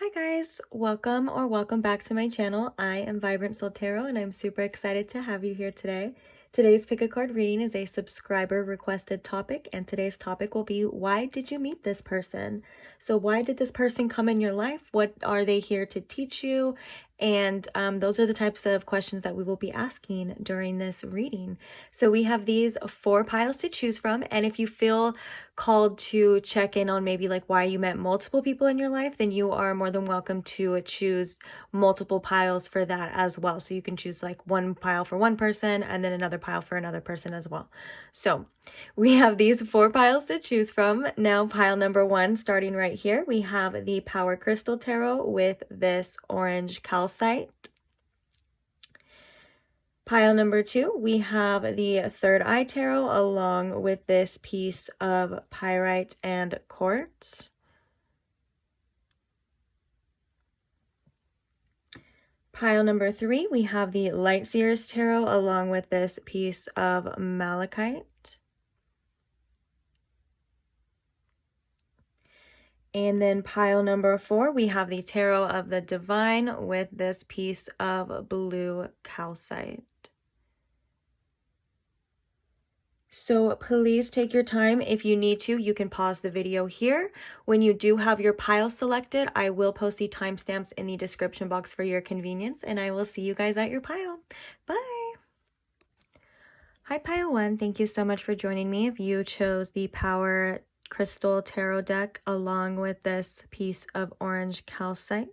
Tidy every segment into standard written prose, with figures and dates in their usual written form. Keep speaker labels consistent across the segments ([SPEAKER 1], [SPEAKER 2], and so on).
[SPEAKER 1] Hi guys, welcome back to my channel. I am Vibrant Soul Tarot and I'm super excited to have you here today. Today's pick a card reading is a subscriber requested topic, and today's topic will be, why did you meet this person? So why did this person come in your life? What are they here to teach you? And those are the types of questions that we will be asking during this reading. So we have these 4 piles to choose from, and if you feel called to check in on maybe like why you met multiple people in your life, then you are more than welcome to choose multiple piles for that as well. So you can choose like one pile for one person and then another pile for another person as well. So we have these 4 piles to choose from. Now pile number 1, starting right here, we have the Power Crystal Tarot with this orange calcite. Pile number 2, we have the Third Eye Tarot along with this piece of pyrite and quartz. Pile number 3, we have the Light Seers Tarot along with this piece of malachite. And then pile number 4, we have the Tarot of the Divine with this piece of blue calcite. So please take your time. If you need to, you can pause the video here. When you do have your pile selected, I will post the timestamps in the description box for your convenience, and I will see you guys at your pile. Bye! Hi pile 1, thank you so much for joining me. If you chose the Power Crystal Tarot deck along with this piece of orange calcite,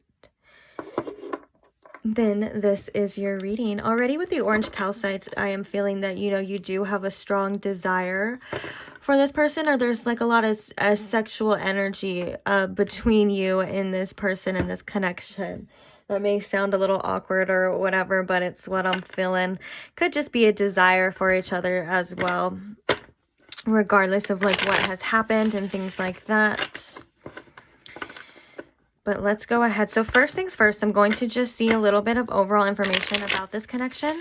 [SPEAKER 1] then this is your reading. Already with the orange calcite, I am feeling that, you do have a strong desire for this person, or there's like a lot of sexual energy between you and this person and this connection. That may sound a little awkward or whatever, but it's what I'm feeling. Could just be a desire for each other as well, regardless of like what has happened and things like that. But let's go ahead. So first things first, I'm going to just see a little bit of overall information about this connection.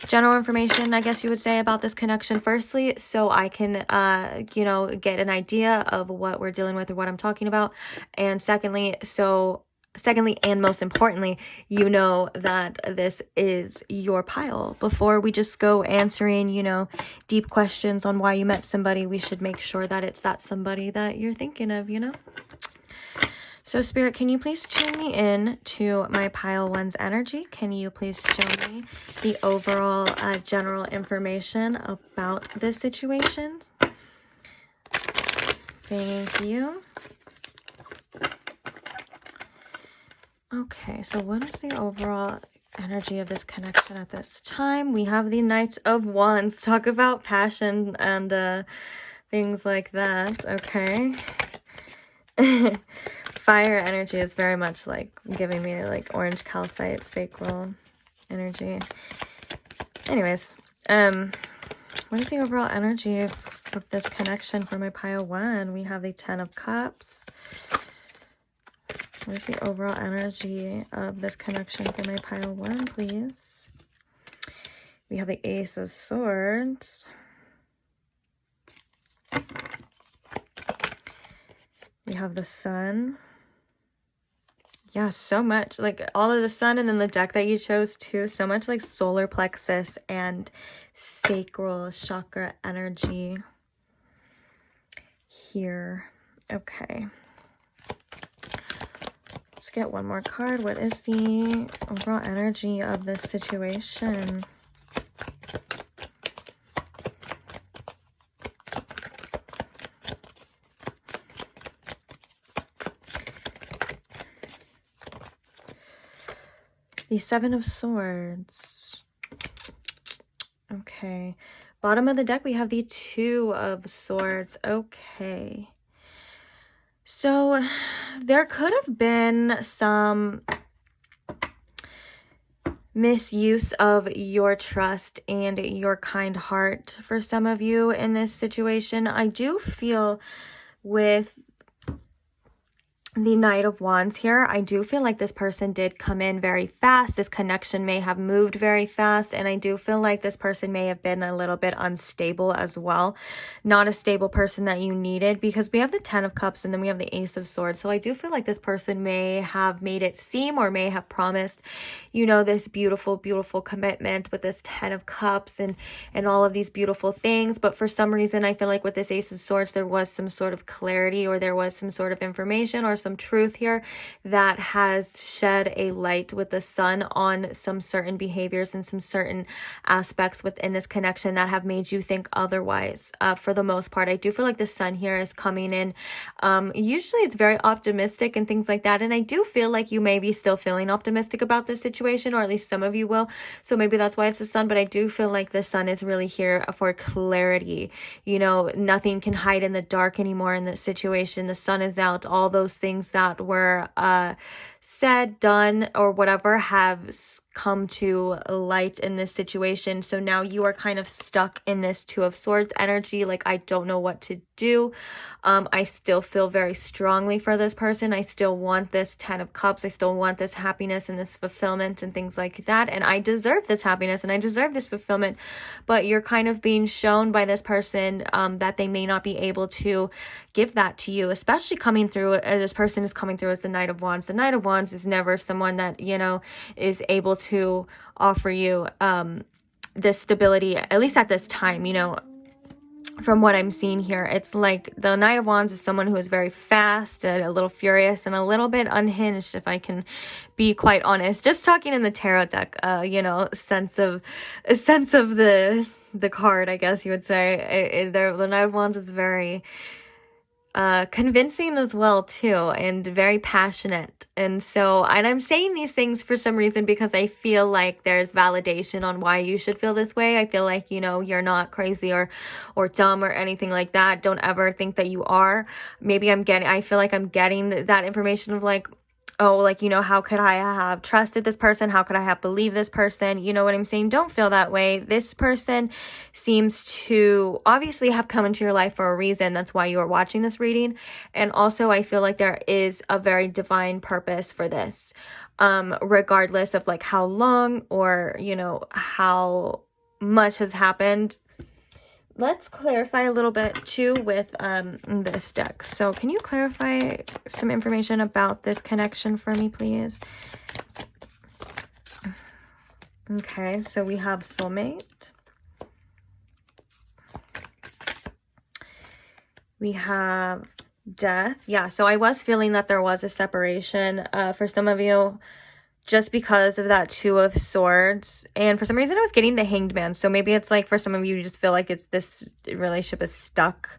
[SPEAKER 1] General information, I guess you would say, about this connection firstly, so I can, get an idea of what we're dealing with or what I'm talking about. And secondly, and most importantly, you know that this is your pile. Before we just go answering, deep questions on why you met somebody, we should make sure that it's that somebody that you're thinking of, So Spirit, can you please tune me in to my pile 1's energy? Can you please show me the overall general information about this situation? Thank you. Okay, so what is the overall energy of this connection at this time? We have the Knight of Wands. Talk about passion and things like that. Okay. Fire energy is very much like giving me like orange calcite, sacral energy. Anyways, what is the overall energy of this connection for my pile 1? We have the 10 of Cups. What is the overall energy of this connection for my pile 1, please? We have the Ace of Swords. We have the Sun. Yeah, so much. Like all of the Sun, and then the deck that you chose too. So much like solar plexus and sacral chakra energy here. Okay. Let's get one more card. What is the overall energy of this situation? The 7 of Swords. Okay. Bottom of the deck, we have the 2 of Swords. Okay. So there could have been some misuse of your trust and your kind heart for some of you in this situation. I do feel with the Knight of Wands here, I do feel like this person did come in very fast. This connection may have moved very fast. And I do feel like this person may have been a little bit unstable as well. Not a stable person that you needed, because we have the Ten of Cups and then we have the Ace of Swords. So I do feel like this person may have made it seem, or may have promised, you know, this beautiful, beautiful commitment with this Ten of Cups and all of these beautiful things. But for some reason, I feel like with this Ace of Swords, there was some sort of clarity, or there was some sort of information or some truth here that has shed a light with the sun on some certain behaviors and some certain aspects within this connection that have made you think otherwise. For the most part, I do feel like the sun here is coming in. Usually it's very optimistic and things like that. And I do feel like you may be still feeling optimistic about this situation, or at least some of you will. So maybe that's why it's the sun. But I do feel like the sun is really here for clarity. You know, nothing can hide in the dark anymore in this situation. The sun is out. All those things that were said, done, or whatever have come to light in this situation. So now you are kind of stuck in this Two of Swords energy. Like, I don't know what to do. I still feel very strongly for this person. I still want this Ten of Cups. I still want this happiness and this fulfillment and things like that. And I deserve this happiness and I deserve this fulfillment. But you're kind of being shown by this person that they may not be able to give that to you, especially coming through. This person is coming through as the Knight of Wands. The Knight of Wands is never someone that, you know, is able to offer you this stability, at least at this time, you know. From what I'm seeing here, it's like the Knight of Wands is someone who is very fast and a little furious and a little bit unhinged, if I can be quite honest. Just talking in the tarot deck, you know, sense of the card, I guess you would say. The Knight of Wands is very convincing as well too, and very passionate. And I'm saying these things for some reason because I feel like there's validation on why you should feel this way. I feel like, you know, you're not crazy or dumb or anything like that. Don't ever think that you are. Maybe I feel like I'm getting that information of like, oh, like, you know, how could I have trusted this person? How could I have believed this person? You know what I'm saying? Don't feel that way. This person seems to obviously have come into your life for a reason. That's why you are watching this reading. And also, I feel like there is a very divine purpose for this, regardless of like how long or, you know, how much has happened. Let's clarify a little bit too with this deck. So can you clarify some information about this connection for me, please? Okay, so we have soulmate. We have death. Yeah, so I was feeling that there was a separation for some of you, just because of that Two of Swords. And for some reason I was getting the Hanged Man. So maybe it's like for some of you, you just feel like it's this relationship is stuck.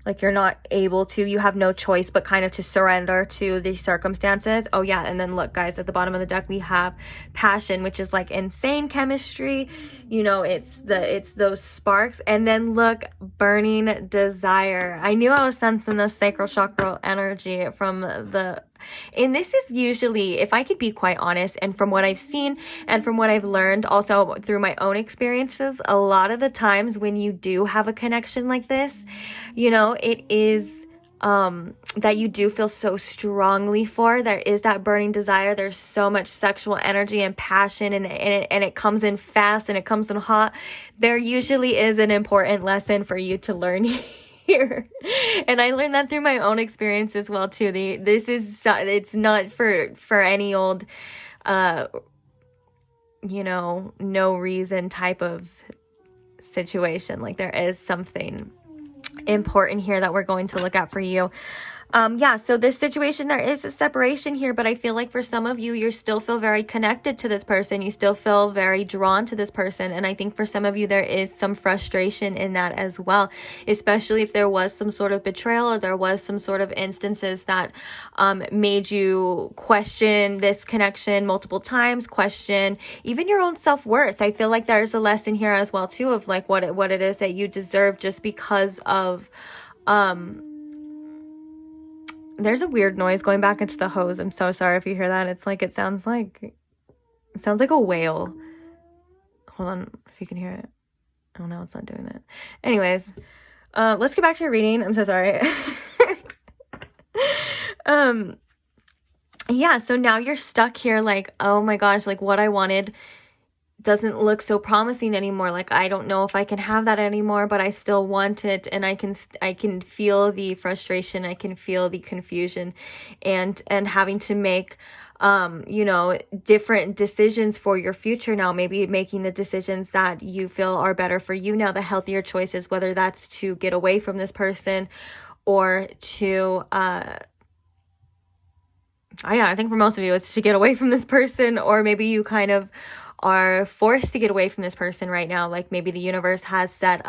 [SPEAKER 1] Like you're not able to, you have no choice but kind of to surrender to the circumstances. Oh yeah, and then look guys, at the bottom of the deck we have passion, which is like insane chemistry. You know, it's those sparks. And then look, burning desire. I knew I was sensing the sacral chakra energy from the... And this is usually, if I could be quite honest, and from what I've seen and from what I've learned also through my own experiences, a lot of the times when you do have a connection like this, you know, it is that you do feel so strongly for. There is that burning desire. There's so much sexual energy and passion, and it comes in fast and it comes in hot. There usually is an important lesson for you to learn here. And I learned that through my own experience as well too. It's not for any old you know, no reason type of situation. Like there is something important here that we're going to look at for you. Yeah, so this situation, there is a separation here, but I feel like for some of you, you still feel very connected to this person. You still feel very drawn to this person. And I think for some of you, there is some frustration in that as well, especially if there was some sort of betrayal or there was some sort of instances that made you question this connection multiple times, question even your own self-worth. I feel like there's a lesson here as well too of like what it is that you deserve just because of there's a weird noise going back into the hose. I'm so sorry if you hear that. It's like, it sounds like a whale. Hold on, if you can hear it. Oh no, it's not doing that. Anyways, let's get back to your reading. I'm so sorry. yeah, so now you're stuck here like, oh my gosh, like what I wanted doesn't look so promising anymore. Like I don't know if I can have that anymore, but I still want it, and I can feel the frustration, I can feel the confusion, and having to make you know, different decisions for your future now. Maybe making the decisions that you feel are better for you now, the healthier choices, whether that's to get away from this person or to yeah, I think for most of you it's to get away from this person, or maybe you kind of are forced to get away from this person right now. Like maybe the universe has set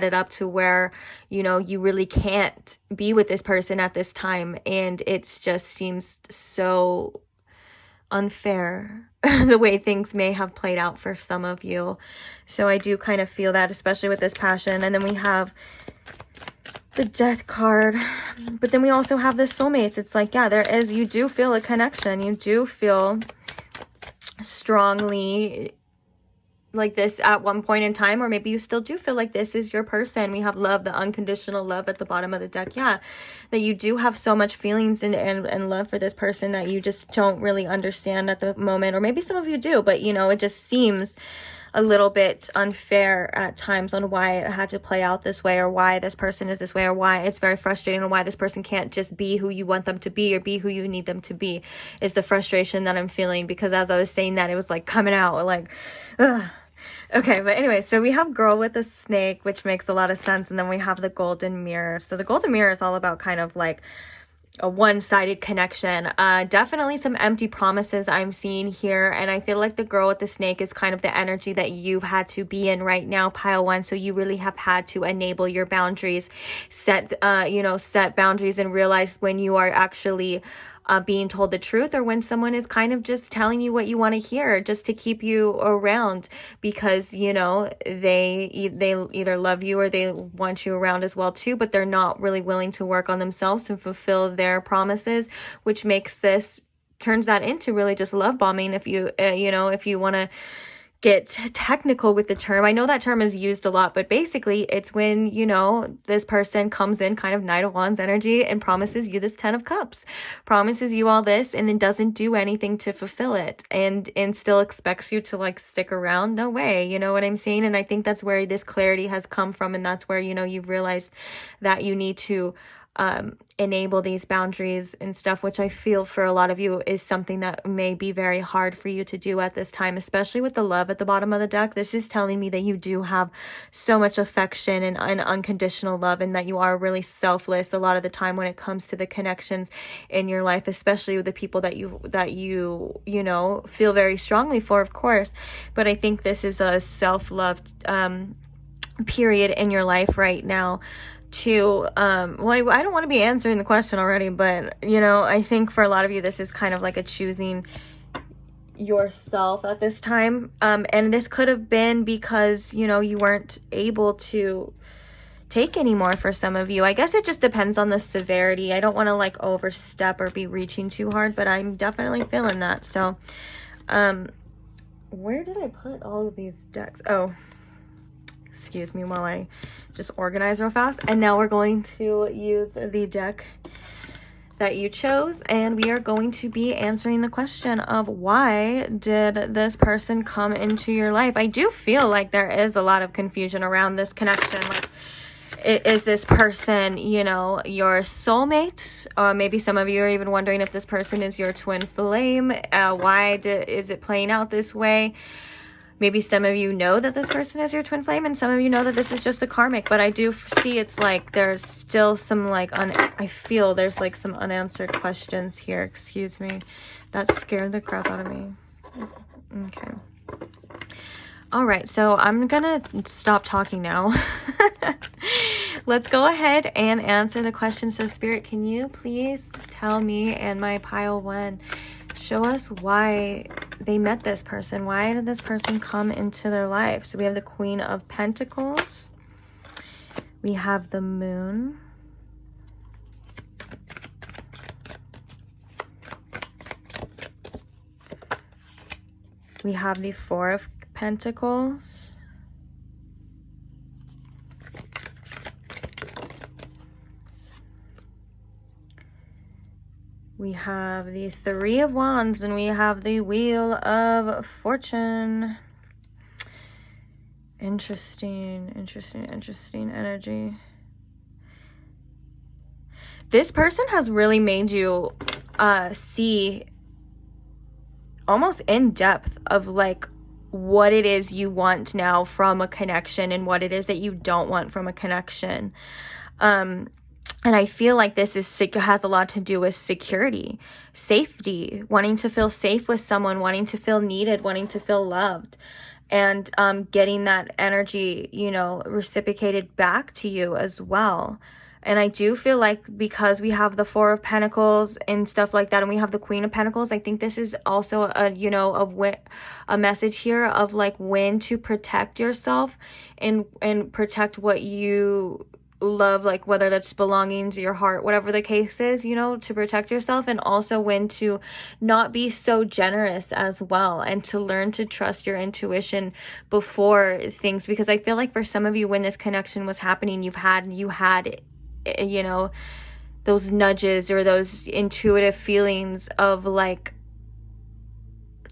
[SPEAKER 1] it up to where, you know, you really can't be with this person at this time, and it just seems so unfair the way things may have played out for some of you. So I do kind of feel that, especially with this passion. And then we have the death card, but then we also have the soulmates. It's like, yeah, you do feel a connection, you do feel strongly like this at one point in time, or maybe you still do feel like this is your person. We have love, the unconditional love at the bottom of the deck. Yeah, that you do have so much feelings and love for this person that you just don't really understand at the moment, or maybe some of you do, but you know, it just seems a little bit unfair at times on why it had to play out this way, or why this person is this way, or why it's very frustrating, or why this person can't just be who you want them to be, or be who you need them to be, is the frustration that I'm feeling. Because as I was saying that, it was like coming out like, ugh. Okay, but anyway, so we have girl with a snake, which makes a lot of sense. And then we have the golden mirror. So the golden mirror is all about kind of like a one-sided connection. Definitely some empty promises I'm seeing here. And I feel like the girl with the snake is kind of the energy that you've had to be in right now, pile one. So you really have had to enable your boundaries, set boundaries, and realize when you are actually being told the truth, or when someone is kind of just telling you what you want to hear just to keep you around, because you know they either love you or they want you around as well too, but they're not really willing to work on themselves and fulfill their promises, which turns that into really just love bombing, if you if you want to get technical with the term. I know that term is used a lot, but basically it's when, you know, this person comes in kind of Knight of Wands energy and promises you this 10 of Cups, promises you all this, and then doesn't do anything to fulfill it, and still expects you to like stick around. No way, you know what I'm saying? And I think that's where this clarity has come from, and that's where, you know, you've realized that you need to enable these boundaries and stuff, which I feel for a lot of you is something that may be very hard for you to do at this time, especially with the love at the bottom of the deck. This is telling me that you do have so much affection and unconditional love, and that you are really selfless a lot of the time when it comes to the connections in your life, especially with the people that you know feel very strongly for, of course. But I think this is a self-love period in your life right now to well, I don't want to be answering the question already, but you know, I think for a lot of you this is kind of like a choosing yourself at this time, and this could have been because, you know, you weren't able to take anymore for some of you. I guess it just depends on the severity. I don't want to like overstep or be reaching too hard, but I'm definitely feeling that. So where did I put all of these decks? Oh, excuse me while I just organize real fast. And now we're going to use the deck that you chose, and we are going to be answering the question of why did this person come into your life. I do feel like there is a lot of confusion around this connection. Like, is this person, you know, your soulmate? Maybe some of you are even wondering if this person is your twin flame. Why is it playing out this way? Maybe some of you know that this person is your twin flame, and some of you know that this is just a karmic. But I do see it's like there's still some like I feel there's like some unanswered questions here. Excuse me. That scared the crap out of me. Okay. All right, so I'm gonna stop talking now. Let's go ahead and answer the question. So Spirit, can you please tell me and my pile one, show us why they met this person. Why did this person come into their life? So we have the Queen of Pentacles. We have the Moon. We have the Four of Pentacles. We We have the Three of Wands and we have the Wheel of Fortune. Interesting energy. This person has really made you see almost in depth of like what it is you want now from a connection and what it is that you don't want from a connection. And I feel like this has a lot to do with security, safety, wanting to feel safe with someone, wanting to feel needed, wanting to feel loved, and getting that energy, you know, reciprocated back to you as well. And I do feel like because we have the Four of Pentacles and stuff like that, and we have the Queen of Pentacles, I think this is also a, you know, a message here of like when to protect yourself and protect what you love, like whether that's belonging to your heart, whatever the case is, you know, to protect yourself, and also when to not be so generous as well, and to learn to trust your intuition before things, because I feel like for some of you, when this connection was happening, you had you know, those nudges or those intuitive feelings of like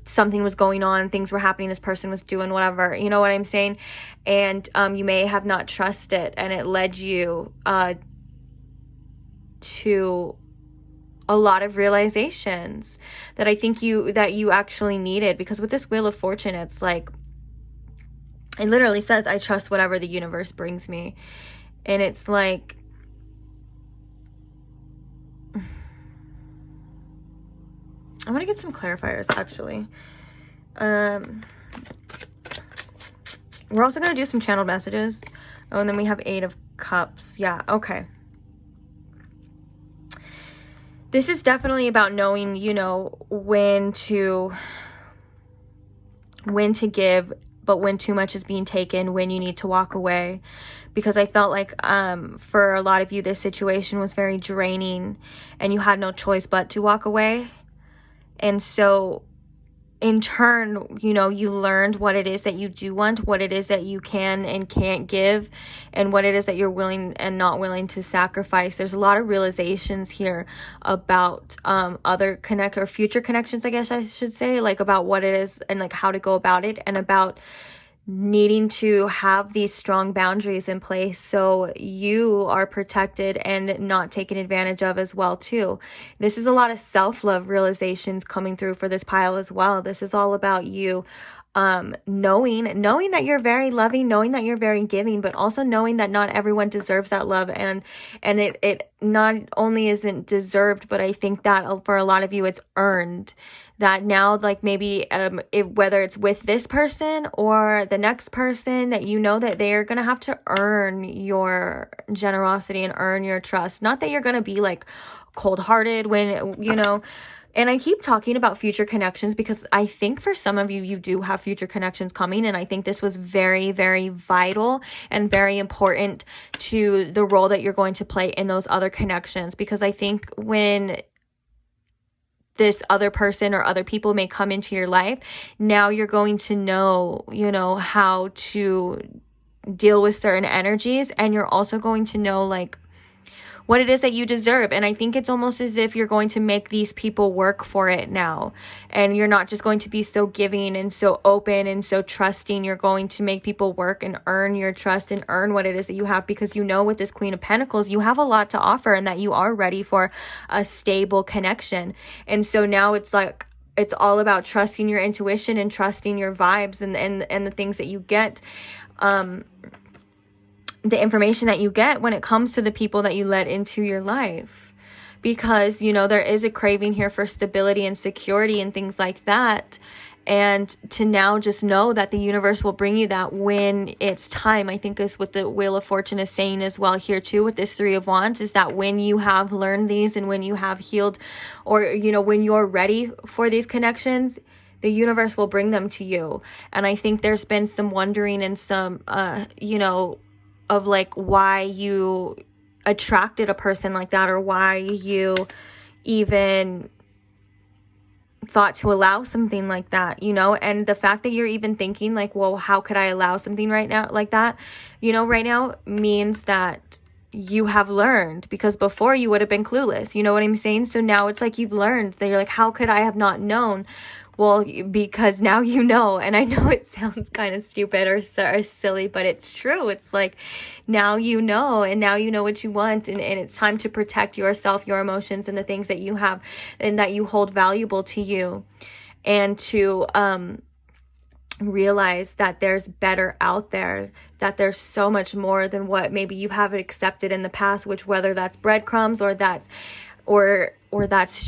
[SPEAKER 1] something was going on, things were happening, this person was doing whatever, you know what I'm saying? And you may have not trusted, and it led you to a lot of realizations that I think you actually needed. Because with this Wheel of Fortune, it's like, it literally says, I trust whatever the universe brings me. And it's like, I want to get some clarifiers, actually. We're also going to do some channeled messages. Oh, and then we have Eight of Cups. Yeah, okay. This is definitely about knowing, you know, when to give, but when too much is being taken, when you need to walk away. Because I felt like for a lot of you, this situation was very draining and you had no choice but to walk away. And so in turn, you know, you learned what it is that you do want, what it is that you can and can't give, and what it is that you're willing and not willing to sacrifice. There's a lot of realizations here about other future connections, I guess I should say, like about what it is and like how to go about it, and about needing to have these strong boundaries in place so you are protected and not taken advantage of as well too. This is a lot of self-love realizations coming through for this pile as well. This is all about you knowing that you're very loving, knowing that you're very giving, but also knowing that not everyone deserves that love, and it not only isn't deserved, but I think that for a lot of you it's earned. That now, like maybe whether it's with this person or the next person, that you know that they are going to have to earn your generosity and earn your trust. Not that you're going to be like cold-hearted when, you know. And I keep talking about future connections because I think for some of you, you do have future connections coming. And I think this was very, very vital and very important to the role that you're going to play in those other connections. Because I think when this other person or other people may come into your life, now you're going to know, you know, how to deal with certain energies, and you're also going to know like what it is that you deserve. And I think it's almost as if you're going to make these people work for it now, and you're not just going to be so giving and so open and so trusting. You're going to make people work and earn your trust and earn what it is that you have, because you know with this Queen of Pentacles you have a lot to offer, and that you are ready for a stable connection. And so now it's like, it's all about trusting your intuition and trusting your vibes and the things that you get, the information that you get when it comes to the people that you let into your life. Because, you know, there is a craving here for stability and security and things like that. And to now just know that the universe will bring you that when it's time, I think is what the Wheel of Fortune is saying as well here too with this Three of Wands, is that when you have learned these and when you have healed, or, you know, when you're ready for these connections, the universe will bring them to you. And I think there's been some wondering and some, you know, of like why you attracted a person like that, or why you even thought to allow something like that, you know. And the fact that you're even thinking like, well, how could I allow something right now like that, you know, right now, means that you have learned, because before you would have been clueless. You know what I'm saying? So now it's like you've learned that you're like, how could I have not known? Well, because now you know. And I know it sounds kind of stupid or silly, but it's true. It's like, now you know, and now you know what you want, and it's time to protect yourself, your emotions, and the things that you have and that you hold valuable to you, and to realize that there's better out there, that there's so much more than what maybe you haven't accepted in the past, which whether that's breadcrumbs or that's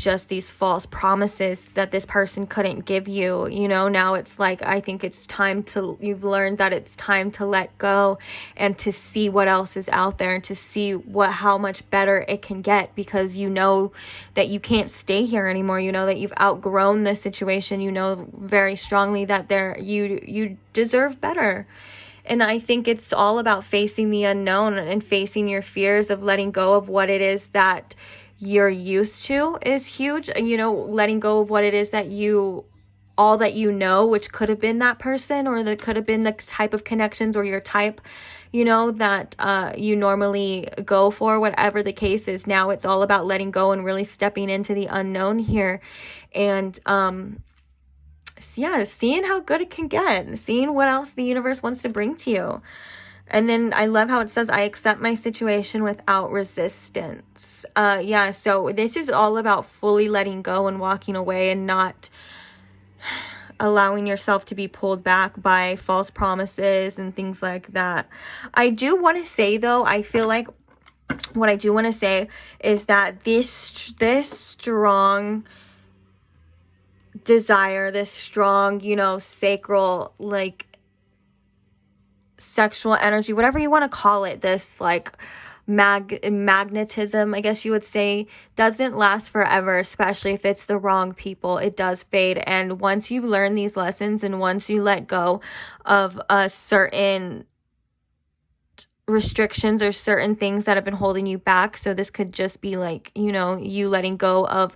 [SPEAKER 1] just these false promises that this person couldn't give you. You know, now it's like, I think it's time to, you've learned that it's time to let go and to see what else is out there, and to see how much better it can get, because you know that you can't stay here anymore. You know that you've outgrown this situation. You know very strongly that you deserve better. And I think it's all about facing the unknown and facing your fears of letting go of what it is that you're used to is huge. You know, letting go of what it is that all that you know, which could have been that person, or that could have been the type of connections or your type, you know, that you normally go for, whatever the case is. Now it's all about letting go and really stepping into the unknown here. And yeah, seeing how good it can get, seeing what else the universe wants to bring to you. And then I love how it says, I accept my situation without resistance. Yeah, so this is all about fully letting go and walking away, and not allowing yourself to be pulled back by false promises and things like that. I do want to say, though, I feel like what I do want to say is that this strong desire, this strong, you know, sacral, like, sexual energy, whatever you want to call it, this like magnetism, I guess you would say, doesn't last forever, especially if it's the wrong people. It does fade. And once you learn these lessons, and once you let go of certain restrictions or certain things that have been holding you back, so this could just be like, you know, you letting go of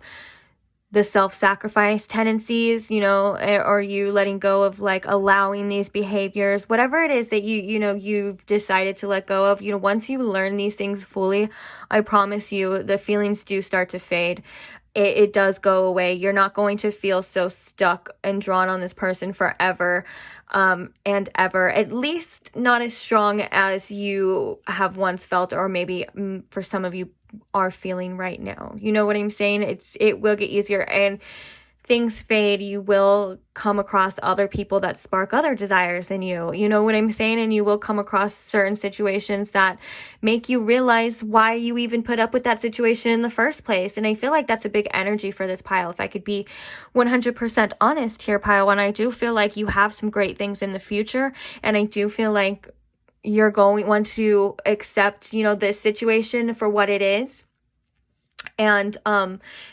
[SPEAKER 1] the self-sacrifice tendencies, you know, or you letting go of like allowing these behaviors, whatever it is that you've decided to let go of, you know, once you learn these things fully, I promise you the feelings do start to fade. It does go away. You're not going to feel so stuck and drawn on this person forever and ever, at least not as strong as you have once felt, or maybe for some of you are feeling right now. You know what I'm saying? It will get easier, and things fade. You will come across other people that spark other desires in you. You know what I'm saying? And you will come across certain situations that make you realize why you even put up with that situation in the first place. And I feel like that's a big energy for this pile. If I could be 100% honest here, pile one, I do feel like you have some great things in the future. And I do feel like you're going want to accept, you know, this situation for what it is, and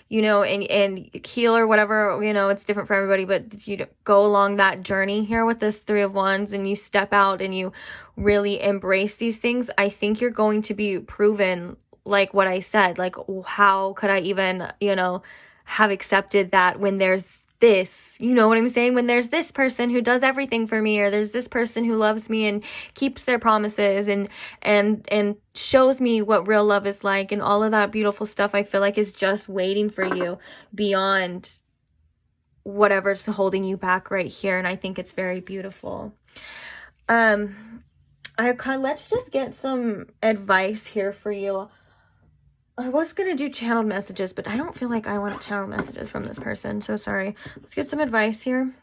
[SPEAKER 1] you know, and heal or whatever. You know, it's different for everybody, but you go along that journey here with this Three of Wands, and you step out and you really embrace these things. I think you're going to be proven, like what I said, like, how could I even, you know, have accepted that when there's this, you know what I'm saying, when there's this person who does everything for me, or there's this person who loves me and keeps their promises and shows me what real love is like, and all of that beautiful stuff, I feel like is just waiting for you beyond whatever's holding you back right here. And I think it's very beautiful. Let's just get some advice here for you. I was going to do channeled messages, but I don't feel like I want channeled messages from this person. So sorry. Let's get some advice here.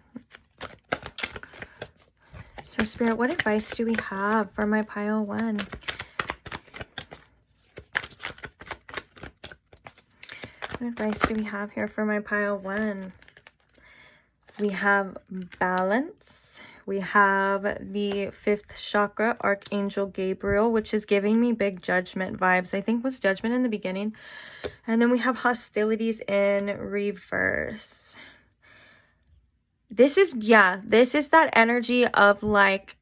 [SPEAKER 1] So Spirit, what advice do we have for my pile one? What advice do we have here for my pile one? We have balance. We have the 5th chakra, Archangel Gabriel, which is giving me big judgment vibes. I think was judgment in the beginning. And then we have hostilities in reverse. This is that energy of like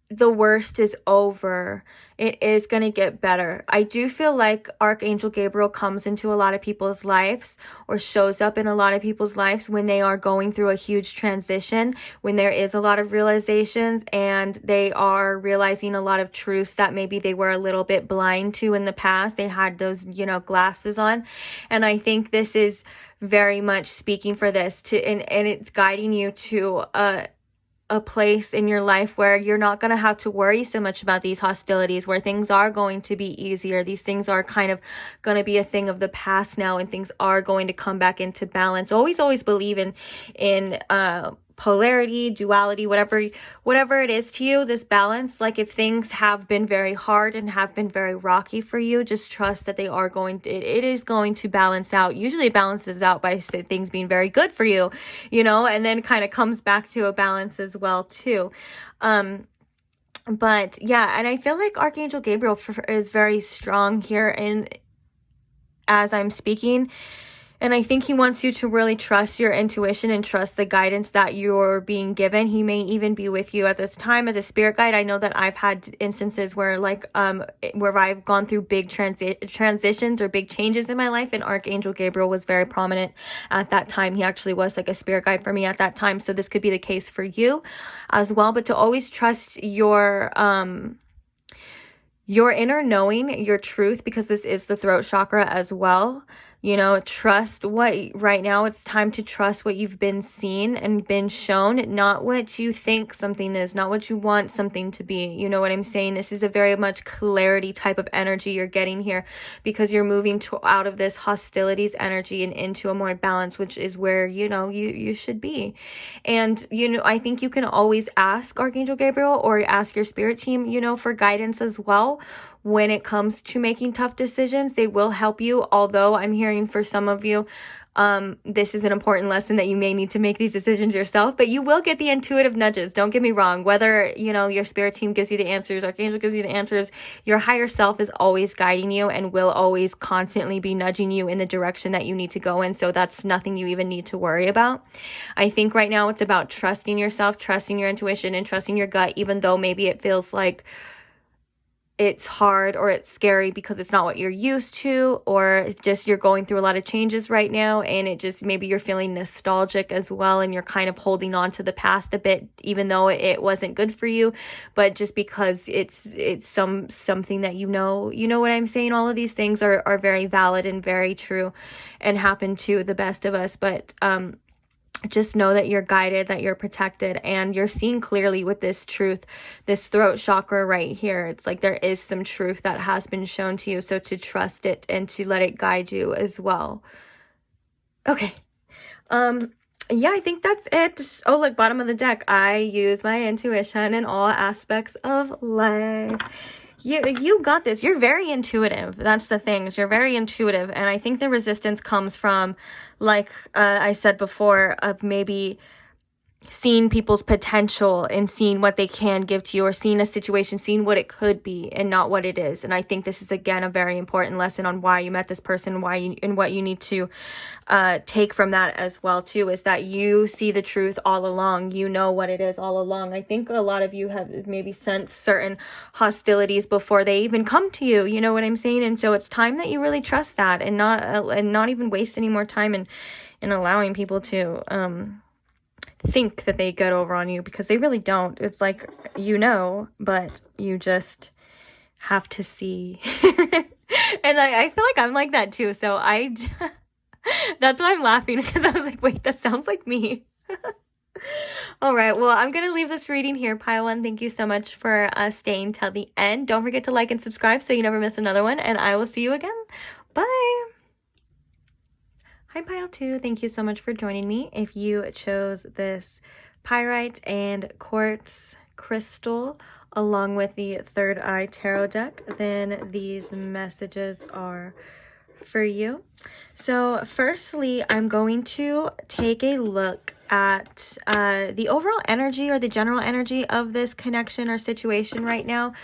[SPEAKER 1] the worst is over. It is going to get better. I do feel like Archangel Gabriel comes into a lot of people's lives, or shows up in a lot of people's lives when they are going through a huge transition, when there is a lot of realizations and they are realizing a lot of truths that maybe they were a little bit blind to in the past. They had those, glasses on. And I think this is very much speaking for this and it's guiding you to a place in your life where you're not going to have to worry so much about these hostilities, where things are going to be easier. These things are kind of going to be a thing of the past now, and things are going to come back into balance. Always believe in polarity, duality, whatever it is to you, this balance. Like, if things have been very hard and have been very rocky for you, just trust that they are it is going to balance out. Usually it balances out by things being very good for you, and then kind of comes back to a balance as well too. But yeah, and I feel like Archangel Gabriel is very strong here as I'm speaking. And I think he wants you to really trust your intuition and trust the guidance that you're being given. He may even be with you at this time as a spirit guide. I know that I've had instances where where I've gone through big transitions or big changes in my life, and Archangel Gabriel was very prominent at that time. He actually was like a spirit guide for me at that time. So this could be the case for you as well. But to always trust your inner knowing, your truth, because this is the throat chakra as well. Trust right now it's time to trust what you've been seen and been shown, not what you think something is, not what you want something to be. You know what I'm saying? This is a very much clarity type of energy you're getting here, because you're moving out of this hostilities energy and into a more balance, which is where, you should be. And, I think you can always ask Archangel Gabriel or ask your spirit team, for guidance as well. When it comes to making tough decisions, they will help you. Although I'm hearing for some of you, this is an important lesson that you may need to make these decisions yourself, but you will get the intuitive nudges. Don't get me wrong. Whether, your spirit team gives you the answers, Archangel gives you the answers, your higher self is always guiding you and will always constantly be nudging you in the direction that you need to go in. So that's nothing you even need to worry about. I think right now it's about trusting yourself, trusting your intuition, and trusting your gut, even though maybe it feels like it's hard or it's scary because it's not what you're used to, or it's just you're going through a lot of changes right now, and it just maybe you're feeling nostalgic as well, and you're kind of holding on to the past a bit, even though it wasn't good for you, but just because it's something that you know what I'm saying. All of these things are very valid and very true and happen to the best of us, but just know that you're guided, that you're protected, and you're seeing clearly with this truth, this throat chakra right here. It's like there is some truth that has been shown to you, so to trust it and to let it guide you as well. Okay. Yeah, I think that's it. Oh, look, bottom of the deck. I use my intuition in all aspects of life. You got this. You're very intuitive. That's the thing. You're very intuitive. And I think the resistance comes from, like I said before, of maybe seeing people's potential and seeing what they can give to you, or seeing a situation, seeing what it could be and not what it is. And I think this is, again, a very important lesson on why you met this person, and what you need to take from that as well too, is that you see the truth all along. You know what it is all along. I think a lot of you have maybe sensed certain hostilities before they even come to you. You know what I'm saying? And so it's time that you really trust that, and not even waste any more time in allowing people to think that they get over on you, because they really don't. It's like, but you just have to see. And I feel like I'm like that too, so that's why I'm laughing, because I was like, wait, that sounds like me. All right, well, I'm gonna leave this reading here, Pile 1. Thank you so much for staying till the end. Don't forget to like and subscribe so you never miss another one, and I will see you again. Bye. Hi, Pile 2. Thank you so much for joining me. If you chose this pyrite and quartz crystal along with the Third Eye Tarot deck, then these messages are for you. So firstly, I'm going to take a look at the overall energy, or the general energy of this connection or situation right now.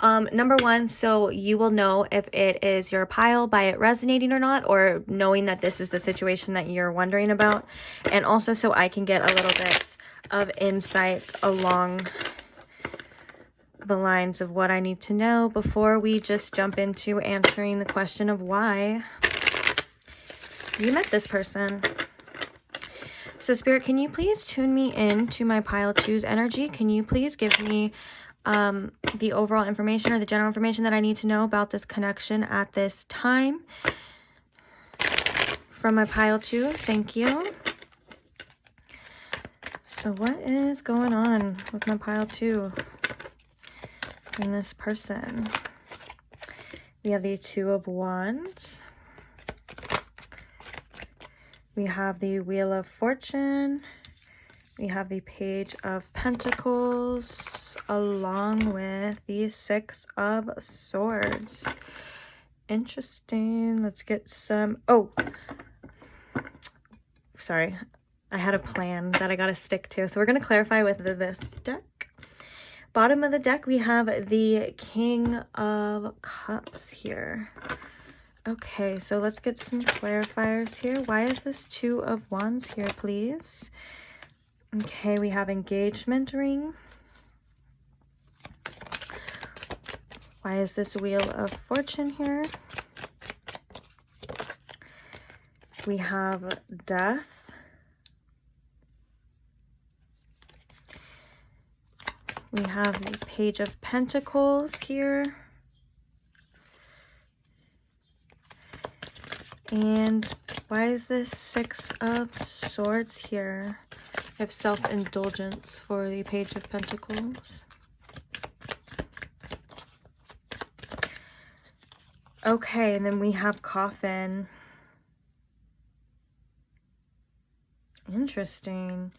[SPEAKER 1] Number one, so you will know if it is your pile by it resonating or not, or knowing that this is the situation that you're wondering about. And also so I can get a little bit of insight along the lines of what I need to know before we just jump into answering the question of why you met this person. So Spirit, can you please tune me in to my pile two's energy? Can you please give me the overall information or the general information that I need to know about this connection at this time from my pile two? Thank you. So what is going on with my pile two and this person? We have the Two of Wands. We have the Wheel of Fortune. We have the Page of Pentacles, along with the Six of Swords. Interesting. Let's get some... Oh, sorry. I had a plan that I got to stick to. So we're going to clarify with this deck. Bottom of the deck, we have the King of Cups here. Okay, so let's get some clarifiers here. Why is this Two of Wands here, please? Okay, we have engagement ring. Why is this Wheel of Fortune here? We have death. We have the Page of Pentacles here. And why is this Six of Swords here? I have self-indulgence for the Page of Pentacles. Okay, and then we have Coffin. Interesting.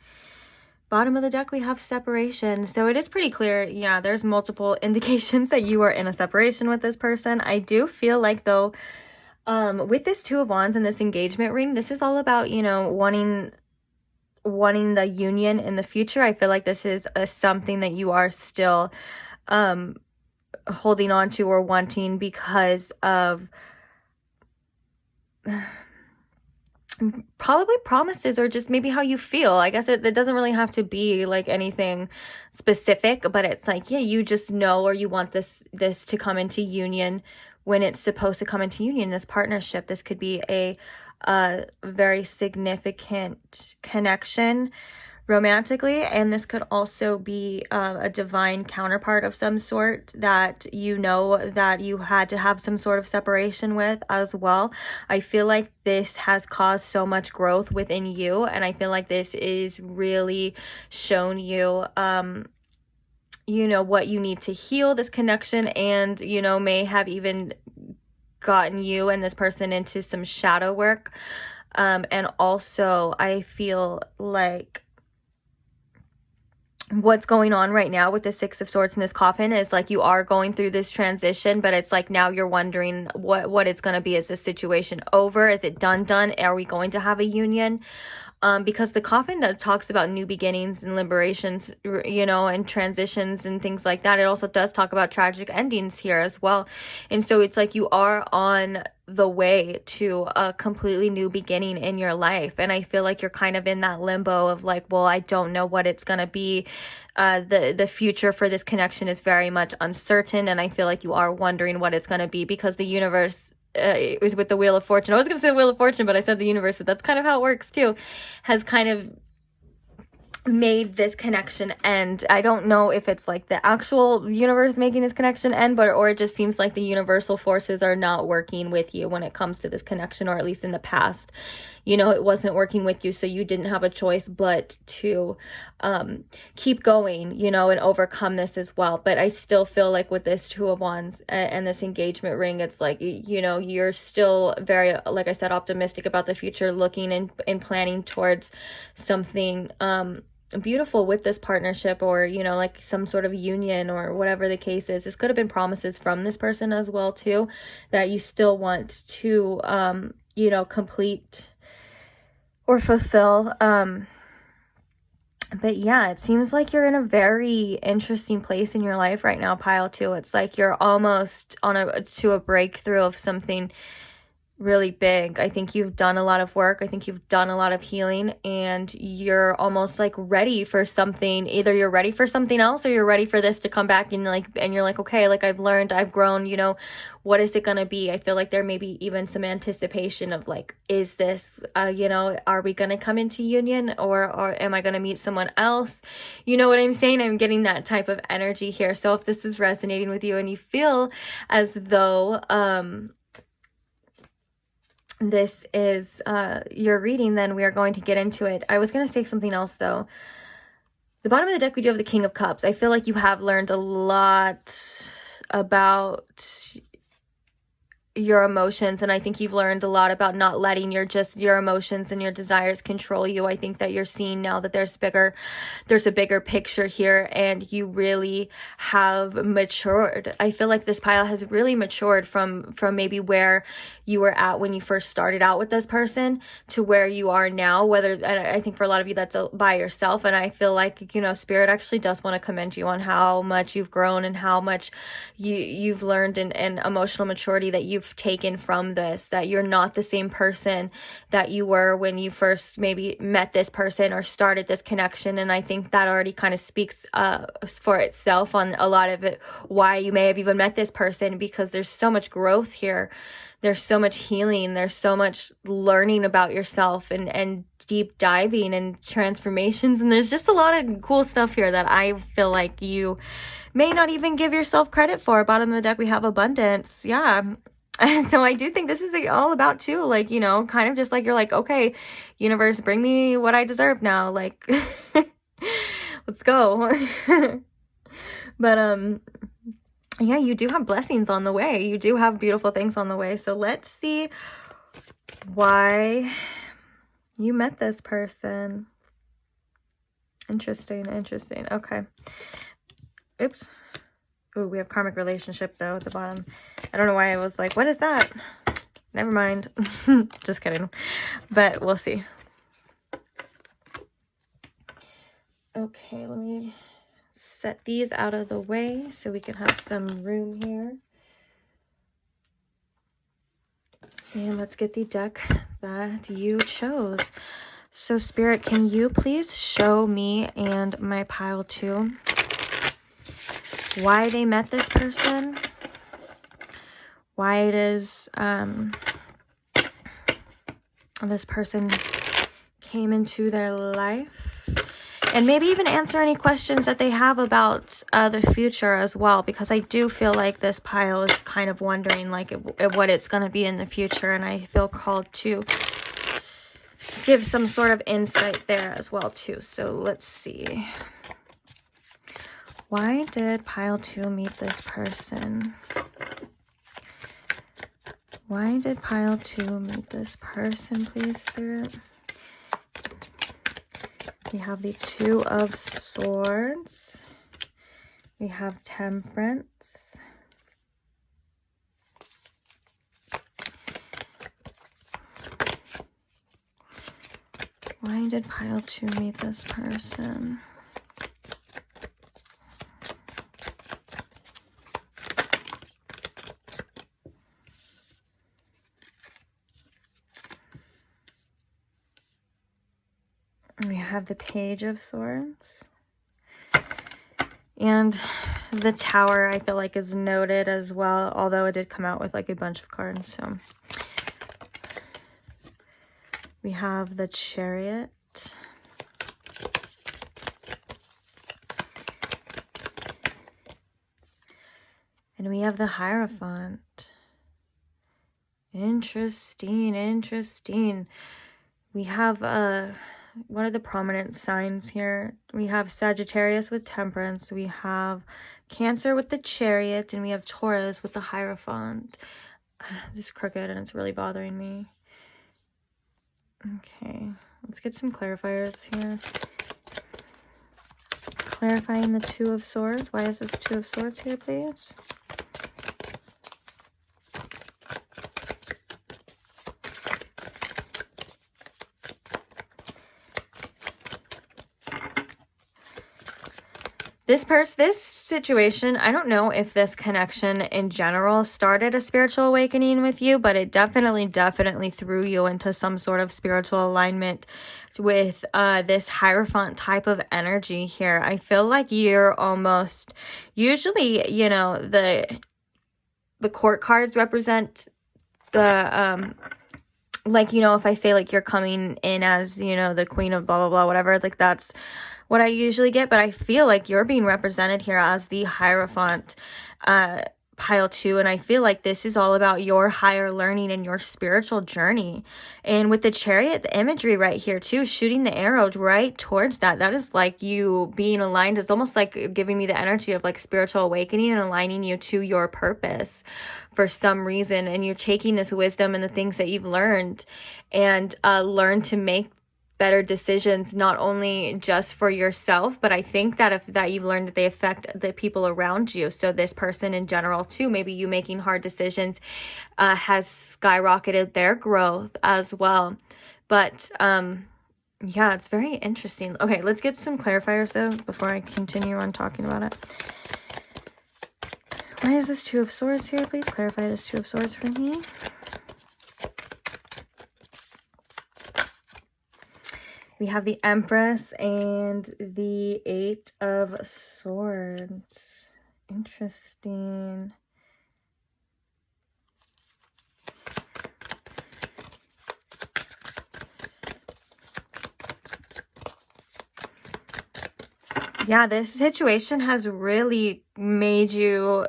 [SPEAKER 1] Bottom of the deck, we have separation. So it is pretty clear, yeah, there's multiple indications that you are in a separation with this person. I do feel like, though, with this Two of Wands and this engagement ring, this is all about, you know, wanting the union in the future. I feel like this is something that you are still holding on to or wanting because of probably promises or just maybe how you feel. I guess it doesn't really have to be like anything specific, but it's like, yeah, you just know, or you want this to come into union when it's supposed to come into union, this partnership. This could be a very significant connection romantically, and this could also be a divine counterpart of some sort that you know that you had to have some sort of separation with as well. I feel like this has caused so much growth within you, and I feel like this is really shown you you know, what you need to heal this connection, and you know, may have even gotten you and this person into some shadow work. And also I feel like what's going on right now with the Six of Swords in this Coffin is like you are going through this transition, but it's like now you're wondering what it's going to be. Is this situation over? Is it done? Are we going to have a union? Because the Coffin talks about new beginnings and liberations, you know, and transitions and things like that. It also does talk about tragic endings here as well. And so it's like you are on the way to a completely new beginning in your life. And I feel like you're kind of in that limbo of like, well, I don't know what it's going to be. The future for this connection is very much uncertain. And I feel like you are wondering what it's going to be, because the universe, it was with the Wheel of Fortune. I was going to say the Wheel of Fortune, but I said the universe, but that's kind of how it works too, has kind of made this connection end. I don't know if it's like the actual universe making this connection end, but or it just seems like the universal forces are not working with you when it comes to this connection, or at least in the past, you know, it wasn't working with you, so you didn't have a choice but to keep going, you know, and overcome this as well. But I still feel like with this Two of Wands and this engagement ring, it's like, you know, you're still very, like I said, optimistic about the future, looking and planning towards something beautiful with this partnership, or you know, like some sort of union or whatever the case is. This could have been promises from this person as well too, that you still want to you know, complete or fulfill. But yeah, it seems like you're in a very interesting place in your life right now, pile two. It's like you're almost on to a breakthrough of something really big. I think you've done a lot of work. I think you've done a lot of healing, and you're almost like ready for something. Either you're ready for something else, or you're ready for this to come back, and you're like, okay, like I've learned, I've grown, you know, what is it going to be? I feel like there may be even some anticipation of like, is this, you know, are we going to come into union, or am I going to meet someone else? You know what I'm saying? I'm getting that type of energy here. So if this is resonating with you and you feel as though, this is your reading, then we are going to get into it. I was going to say something else though. The bottom of the deck, we do have the King of Cups. I feel like you have learned a lot about your emotions, and I think you've learned a lot about not letting your emotions and your desires control you. I think that you're seeing now that there's a bigger picture here, and you really have matured. I feel like this pile has really matured from maybe where you were at when you first started out with this person to where you are now. And I think for a lot of you that's by yourself, and I feel like, you know, Spirit actually does want to commend you on how much you've grown and how much you've learned and emotional maturity that you've taken from this, that you're not the same person that you were when you first maybe met this person or started this connection. And I think that already kind of speaks for itself on a lot of it, why you may have even met this person, because there's so much growth here. There's so much healing. There's so much learning about yourself and deep diving and transformations. And there's just a lot of cool stuff here that I feel like you may not even give yourself credit for. Bottom of the deck, we have abundance. Yeah. So I do think this is all about too, like, you know, kind of just like, you're like, okay, universe, bring me what I deserve now. Like, let's go. But, yeah, you do have blessings on the way. You do have beautiful things on the way. So let's see why you met this person. Interesting. Okay. Oops. Ooh, we have karmic relationship though at the bottom. I don't know why I was like, what is that? Never mind. Just kidding. But we'll see. Okay, let me set these out of the way so we can have some room here. And let's get the deck that you chose. So Spirit, can you please show me and my pile too why they met this person? Why it is this person came into their life? And maybe even answer any questions that they have about the future as well, because I do feel like this pile is kind of wondering like what it's going to be in the future, and I feel called to give some sort of insight there as well too. So let's see. Why did pile 2 meet this person? Why did pile 2 meet this person, please, Spirit? We have the 2 of Swords. We have Temperance. Why did pile 2 meet this person? We have the Page of Swords. And the Tower, I feel like, is noted as well, although it did come out with like a bunch of cards. So we have the Chariot. And we have the Hierophant. Interesting. We have what are the prominent signs here? We have Sagittarius with Temperance. We have Cancer with the Chariot. And we have Taurus with the Hierophant. This is crooked and it's really bothering me. Okay, let's get some clarifiers here. Clarifying the 2 of Swords. Why is this 2 of Swords here, please? This situation, I don't know if this connection in general started a spiritual awakening with you, but it definitely threw you into some sort of spiritual alignment with this Hierophant type of energy here. I feel like you're almost, usually, you know, the court cards represent the like, you know, if I say like you're coming in as, you know, the queen of blah blah blah whatever, like that's what I usually get, but I feel like you're being represented here as the Hierophant pile 2, and I feel like this is all about your higher learning and your spiritual journey. And with the Chariot, the imagery right here too, shooting the arrow right towards that is like you being aligned. It's almost like giving me the energy of like spiritual awakening and aligning you to your purpose for some reason, and you're taking this wisdom and the things that you've learned and learn to make better decisions, not only just for yourself, but I think that that you've learned that they affect the people around you. So this person in general too, maybe you making hard decisions has skyrocketed their growth as well. But yeah, it's very interesting. Okay, let's get some clarifiers though before I continue on talking about it. Why is this Two of Swords here? Please clarify this Two of Swords for me. We have the Empress and the Eight of Swords. Interesting. Yeah, this situation has really made you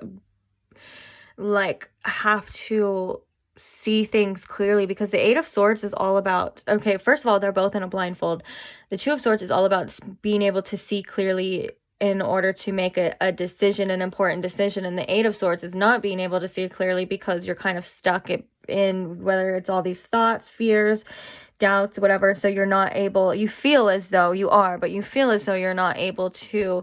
[SPEAKER 1] like have to see things clearly, because the Eight of Swords is all about, okay, first of all, they're both in a blindfold. The Two of Swords is all about being able to see clearly in order to make a decision, an important decision. And the Eight of Swords is not being able to see clearly because you're kind of stuck in whether it's all these thoughts, fears, doubts, whatever. So you're not able, you feel as though you are, but you feel as though you're not able to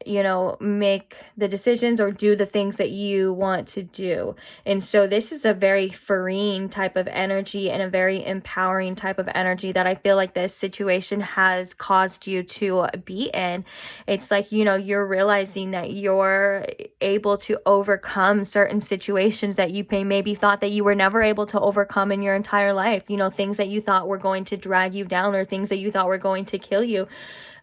[SPEAKER 1] you know, make the decisions or do the things that you want to do. And so this is a very freeing type of energy and a very empowering type of energy that I feel like this situation has caused you to be in. It's like, you know, you're realizing that you're able to overcome certain situations that you maybe thought that you were never able to overcome in your entire life. You know, things that you thought were going to drag you down or things that you thought were going to kill you.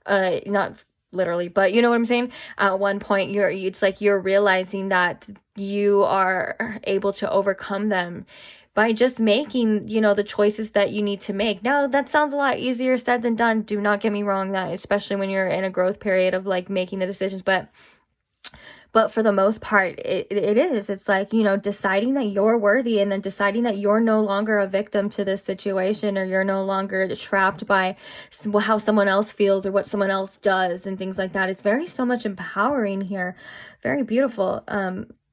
[SPEAKER 1] Not literally, but you know what I'm saying? At one point, it's like you're realizing that you are able to overcome them by just making, you know, the choices that you need to make. Now, that sounds a lot easier said than done. Do not get me wrong, that especially when you're in a growth period of like making the decisions, but for the most part, it is. It's like, you know, deciding that you're worthy and then deciding that you're no longer a victim to this situation, or you're no longer trapped by how someone else feels or what someone else does and things like that. It's very so much empowering here. Very beautiful.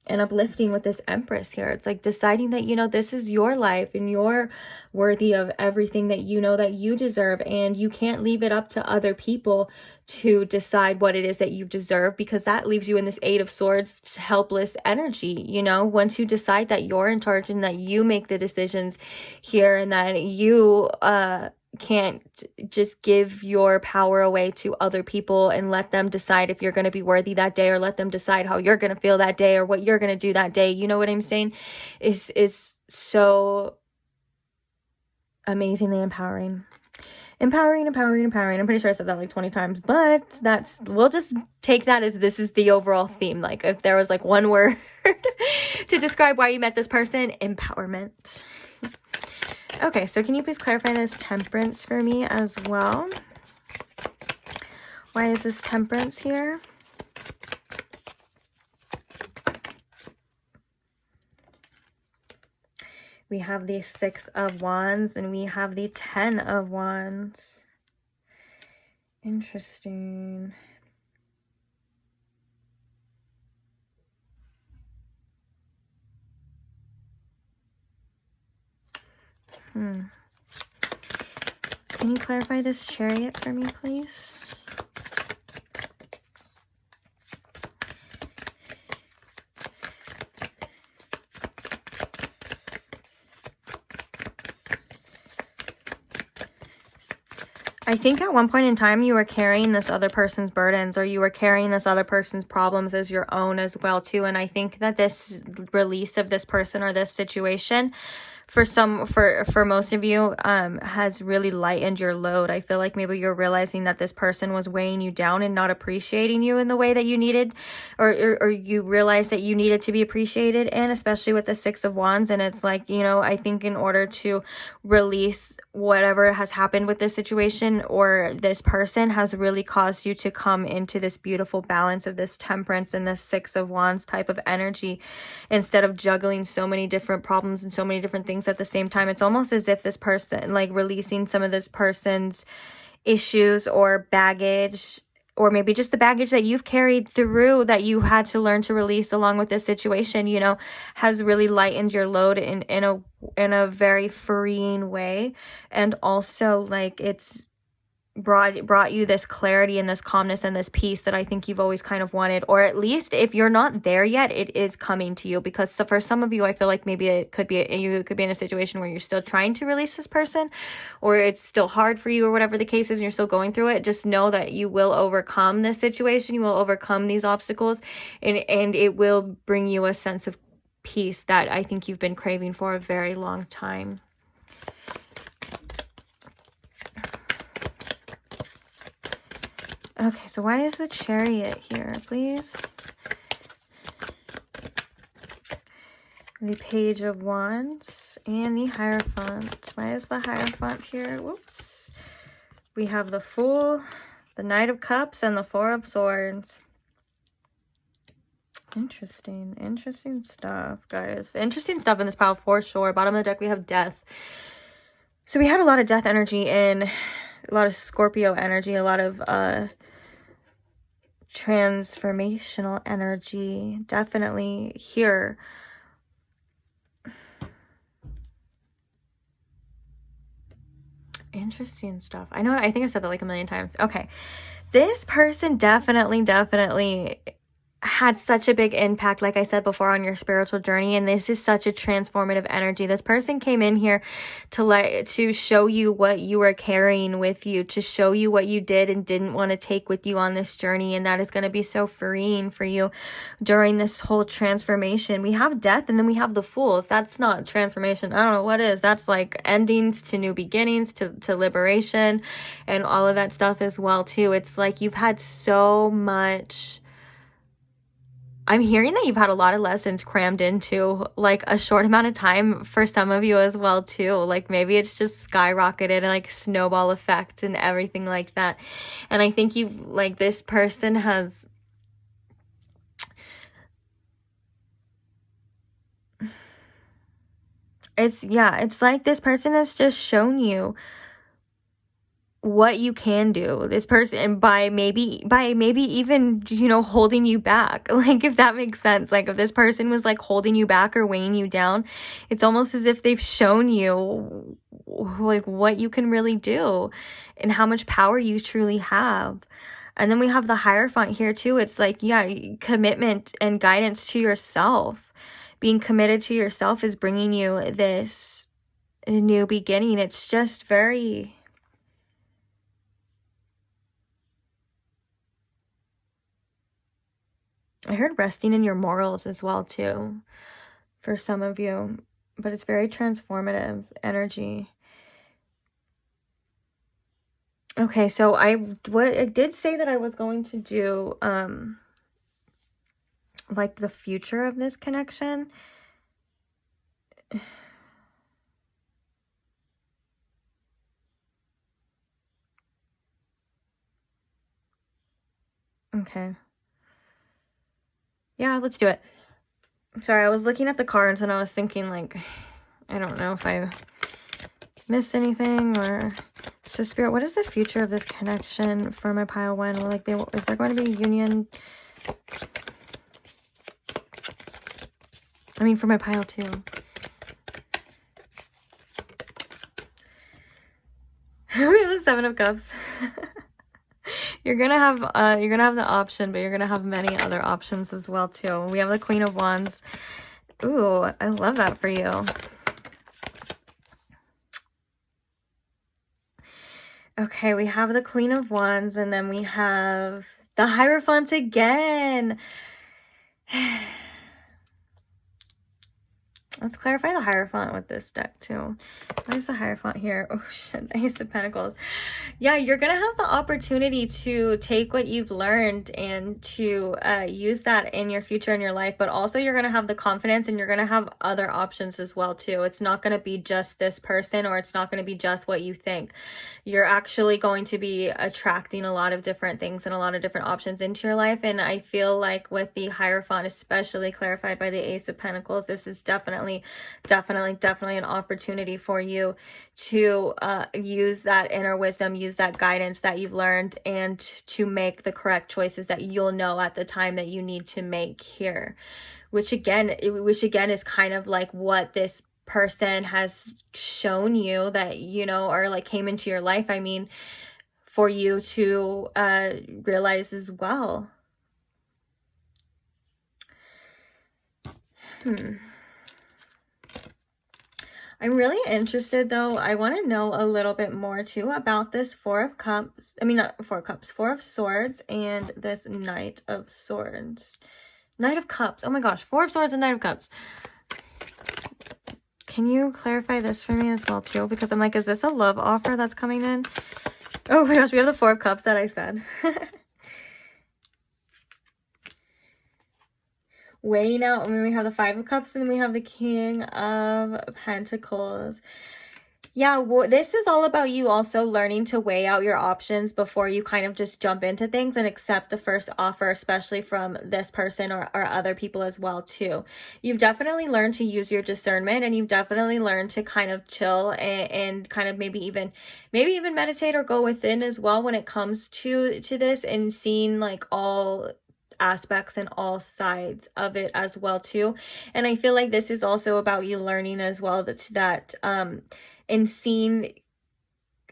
[SPEAKER 1] And uplifting with this Empress here. It's like deciding that, you know, this is your life and you're worthy of everything that you know that you deserve, and you can't leave it up to other people to decide what it is that you deserve, because that leaves you in this Eight of Swords helpless energy. You know, once you decide that you're in charge and that you make the decisions here, and that you can't just give your power away to other people and let them decide if you're going to be worthy that day, or let them decide how you're going to feel that day or what you're going to do that day. You know what I'm saying? Is so amazingly empowering. Empowering. I'm pretty sure I said that like 20 times, but we'll just take that as this is the overall theme. Like if there was like one word to describe why you met this person, empowerment. Okay, so can you please clarify this Temperance for me as well? Why is this Temperance here? We have the Six of Wands and we have the 10 of Wands. Interesting. Can you clarify this Chariot for me, please? I think at one point in time you were carrying this other person's burdens, or you were carrying this other person's problems as your own as well too. And I think that this release of this person or this situation for most of you has really lightened your load. I feel like maybe you're realizing that this person was weighing you down and not appreciating you in the way that you needed, or you realized that you needed to be appreciated, and especially with the Six of Wands. And it's like, you know, I think in order to release whatever has happened with this situation or this person has really caused you to come into this beautiful balance of this temperance and this Six of Wands type of energy, instead of juggling so many different problems and so many different things at the same time. It's almost as if this person, like releasing some of this person's issues or baggage, or maybe just the baggage that you've carried through that you had to learn to release along with this situation, you know, has really lightened your load in a very freeing way. And also, like, it's brought you this clarity and this calmness and this peace that I think you've always kind of wanted, or at least if you're not there yet, it is coming to you. Because for some of you, I feel like maybe you could be in a situation where you're still trying to release this person, or it's still hard for you, or whatever the case is, and you're still going through it. Just know that you will overcome this situation, you will overcome these obstacles, and it will bring you a sense of peace that I think you've been craving for a very long time. Okay, so why is the Chariot here, please? The Page of Wands and the Hierophant. Why is the Hierophant here? Whoops. We have the Fool, the Knight of Cups, and the Four of Swords. Interesting stuff, guys. Interesting stuff in this pile for sure. Bottom of the deck, we have Death. So we had a lot of Death energy in, a lot of Scorpio energy, a lot of transformational energy definitely here. Interesting stuff. I know, I think I've said that like a million times. Okay, this person definitely had such a big impact, like I said before, on your spiritual journey, and this is such a transformative energy. This person came in here to show you what you were carrying with you, to show you what you did and didn't want to take with you on this journey, and that is going to be so freeing for you during this whole transformation. We have Death, and then we have the Fool. If that's not transformation, I don't know what is. That's like endings to new beginnings, to liberation, and all of that stuff as well too. It's like you've had so much. I'm hearing that you've had a lot of lessons crammed into like a short amount of time for some of you as well too. Like maybe it's just skyrocketed and like snowball effect and everything like that. And I think you've, like, this person has it's like this person has just shown you what you can do. This person, by maybe even, you know, holding you back, like, if that makes sense. Like if this person was like holding you back or weighing you down, it's almost as if they've shown you like what you can really do and how much power you truly have. And then we have the Hierophant here too. It's like, yeah, commitment and guidance to yourself. Being committed to yourself is bringing you this new beginning. It's just very, I heard resting in your morals as well too for some of you, but it's very transformative energy. Okay, so I did say that I was going to do like the future of this connection. Okay. Yeah, let's do it. Sorry, I was looking at the cards and I was thinking, like, I don't know if I missed anything, or so Spirit, what is the future of this connection for my pile one? Well, like, is there going to be a union? I mean, for my pile two. We have the Seven of Cups. You're gonna have the option, but you're gonna have many other options as well too. We have the Queen of Wands. Ooh, I love that for you. Okay, we have the Queen of Wands, and then we have the Hierophant again. Let's clarify the Hierophant with this deck too. Why is the Hierophant here? Oh shit, the Ace of Pentacles. Yeah, you're gonna have the opportunity to take what you've learned and to use that in your future in your life, but also you're gonna have the confidence and you're gonna have other options as well too. It's not gonna be just this person, or it's not gonna be just what you think. You're actually going to be attracting a lot of different things and a lot of different options into your life. And I feel like with the Hierophant, especially clarified by the Ace of Pentacles, this is definitely an opportunity for you to use that inner wisdom, use that guidance that you've learned, and to make the correct choices that you'll know at the time that you need to make here, which again is kind of like what this person has shown you, that, you know, or like came into your life, I mean, for you to realize as well. I'm really interested though. I want to know a little bit more too about this Four of Cups. I mean, not Four of Cups, Four of Swords, and this Knight of Swords. Knight of Cups. Oh my gosh, Four of Swords and Knight of Cups. Can you clarify this for me as well too? Because I'm like, is this a love offer that's coming in? Oh my gosh, we have the Four of Cups that I said. Weighing out, and then we have the Five of Cups, and then we have the King of Pentacles. Yeah, this is all about you also learning to weigh out your options before you kind of just jump into things and accept the first offer, especially from this person or other people as well too. You've definitely learned to use your discernment, and you've definitely learned to kind of chill and kind of maybe even meditate or go within as well when it comes to this, and seeing like all aspects and all sides of it as well too. And I feel like this is also about you learning as well that and seeing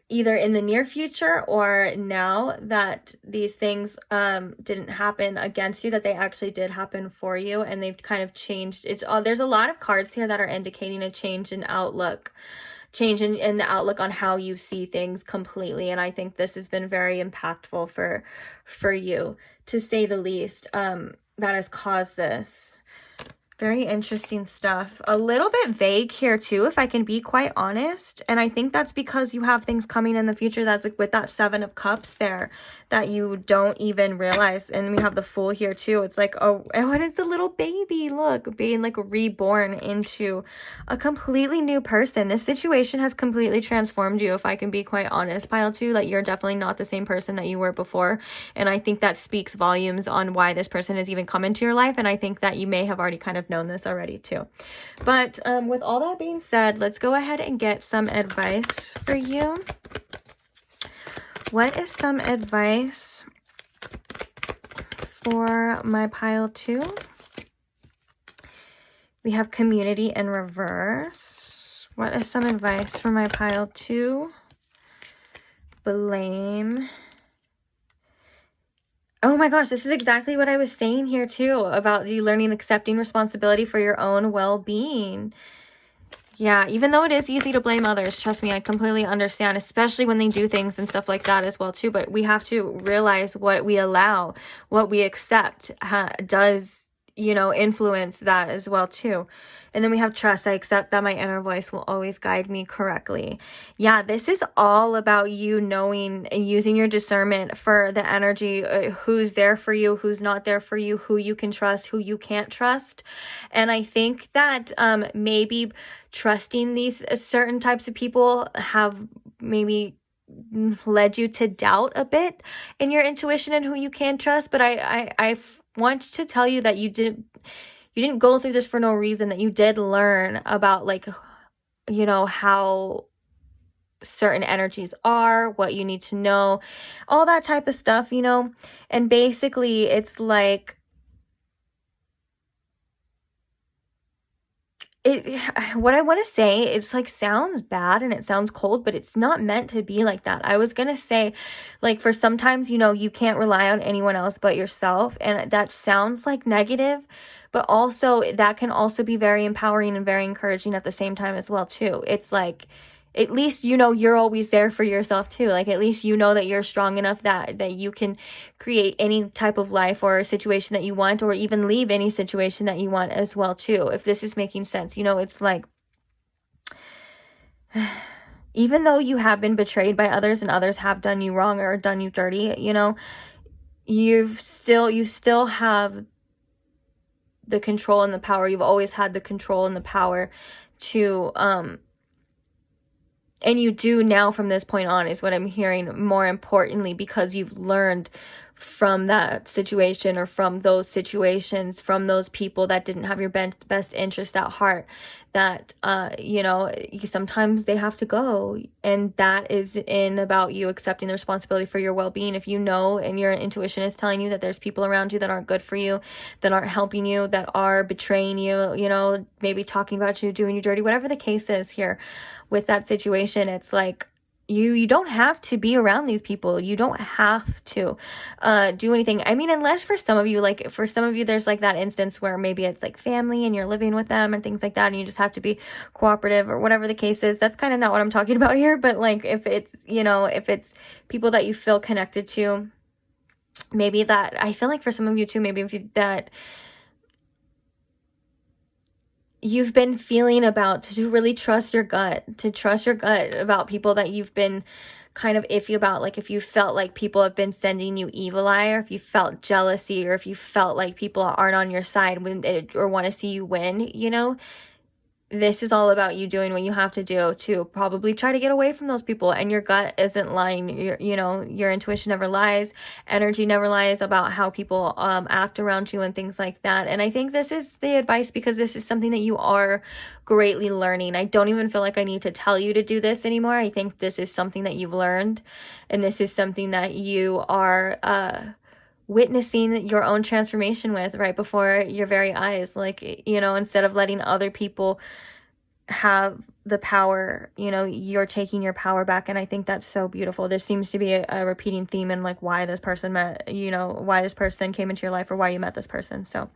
[SPEAKER 1] either in the near future or now that these things didn't happen against you, that they actually did happen for you, and they've kind of changed. There's a lot of cards here that are indicating a change in outlook, change in the outlook on how you see things completely. And I think this has been very impactful for you, to say the least, that has caused this. Very interesting stuff. A little bit vague here too, if I can be quite honest. And I think that's because you have things coming in the future that's like with that Seven of Cups there that you don't even realize. And we have the Fool here too. It's like, oh, and it's a little baby, look, being like reborn into a completely new person. This situation has completely transformed you, if I can be quite honest, pile two. Like, you're definitely not the same person that you were before. And I think that speaks volumes on why this person has even come into your life. And I think that you may have already kind of known this already too. But with all that being said, let's go ahead and get some advice for you. What is some advice for my pile two? We have Community in reverse. What is some advice for my pile two? Blame. Oh my gosh, this is exactly what I was saying here too, about you learning, accepting responsibility for your own well-being. Yeah, even though it is easy to blame others, trust me, I completely understand, especially when they do things and stuff like that as well too. But we have to realize what we allow, what we accept does, you know, influence that as well too. And then we have trust. I accept that my inner voice will always guide me correctly. Yeah, this is all about you knowing and using your discernment for the energy, who's there for you, who's not there for you, who you can trust, who you can't trust. And I think that maybe trusting these certain types of people have maybe led you to doubt a bit in your intuition and who you can trust. But I want to tell you that you didn't go through this for no reason, that you did learn about, like, you know, how certain energies are, what you need to know, all that type of stuff, you know. And basically it's like, what I want to say, it's like, sounds bad and it sounds cold, but it's not meant to be like that. I was going to say, like, for sometimes, you know, you can't rely on anyone else but yourself. And that sounds like negative, but also that can also be very empowering and very encouraging at the same time as well too. It's like, at least you know you're always there for yourself too. Like, at least you know that you're strong enough that you can create any type of life or situation that you want, or even leave any situation that you want as well too, if this is making sense. You know, it's like, even though you have been betrayed by others and others have done you wrong or done you dirty, you know, you still have the control and the power. You've always had the control and the power to, and you do now from this point on, is what I'm hearing, more importantly, because you've learned from that situation, or from those situations, from those people that didn't have your best interest at heart, that, you know, sometimes they have to go. And that is in about you accepting the responsibility for your well-being. If you know, and your intuition is telling you that there's people around you that aren't good for you, that aren't helping you, that are betraying you, you know, maybe talking about you, doing you dirty, whatever the case is here with that situation, it's like, you don't have to be around these people. You don't have to do anything. I mean, unless for some of you, like for some of you, there's like that instance where maybe it's like family and you're living with them and things like that, and you just have to be cooperative or whatever the case is. That's kind of not what I'm talking about here. But like, if it's, you know, if it's people that you feel connected to, maybe that, I feel like for some of you too, maybe if you, that you've been feeling about, to really trust your gut, about people that you've been kind of iffy about. Like, if you felt like people have been sending you evil eye, or if you felt jealousy, or if you felt like people aren't on your side or want to see you win, you know, this is all about you doing what you have to do to probably try to get away from those people. And your gut isn't lying. You know, your intuition never lies. Energy never lies about how people act around you and things like that. And I think this is the advice, because this is something that you are greatly learning. I don't even feel like I need to tell you to do this anymore. I think this is something that you've learned, and this is something that you are witnessing your own transformation with right before your very eyes. Like, you know, instead of letting other people have the power, you know, you're taking your power back. And I think that's so beautiful. There seems to be a repeating theme in like why this person met, you know, why this person came into your life, or why you met this person. So,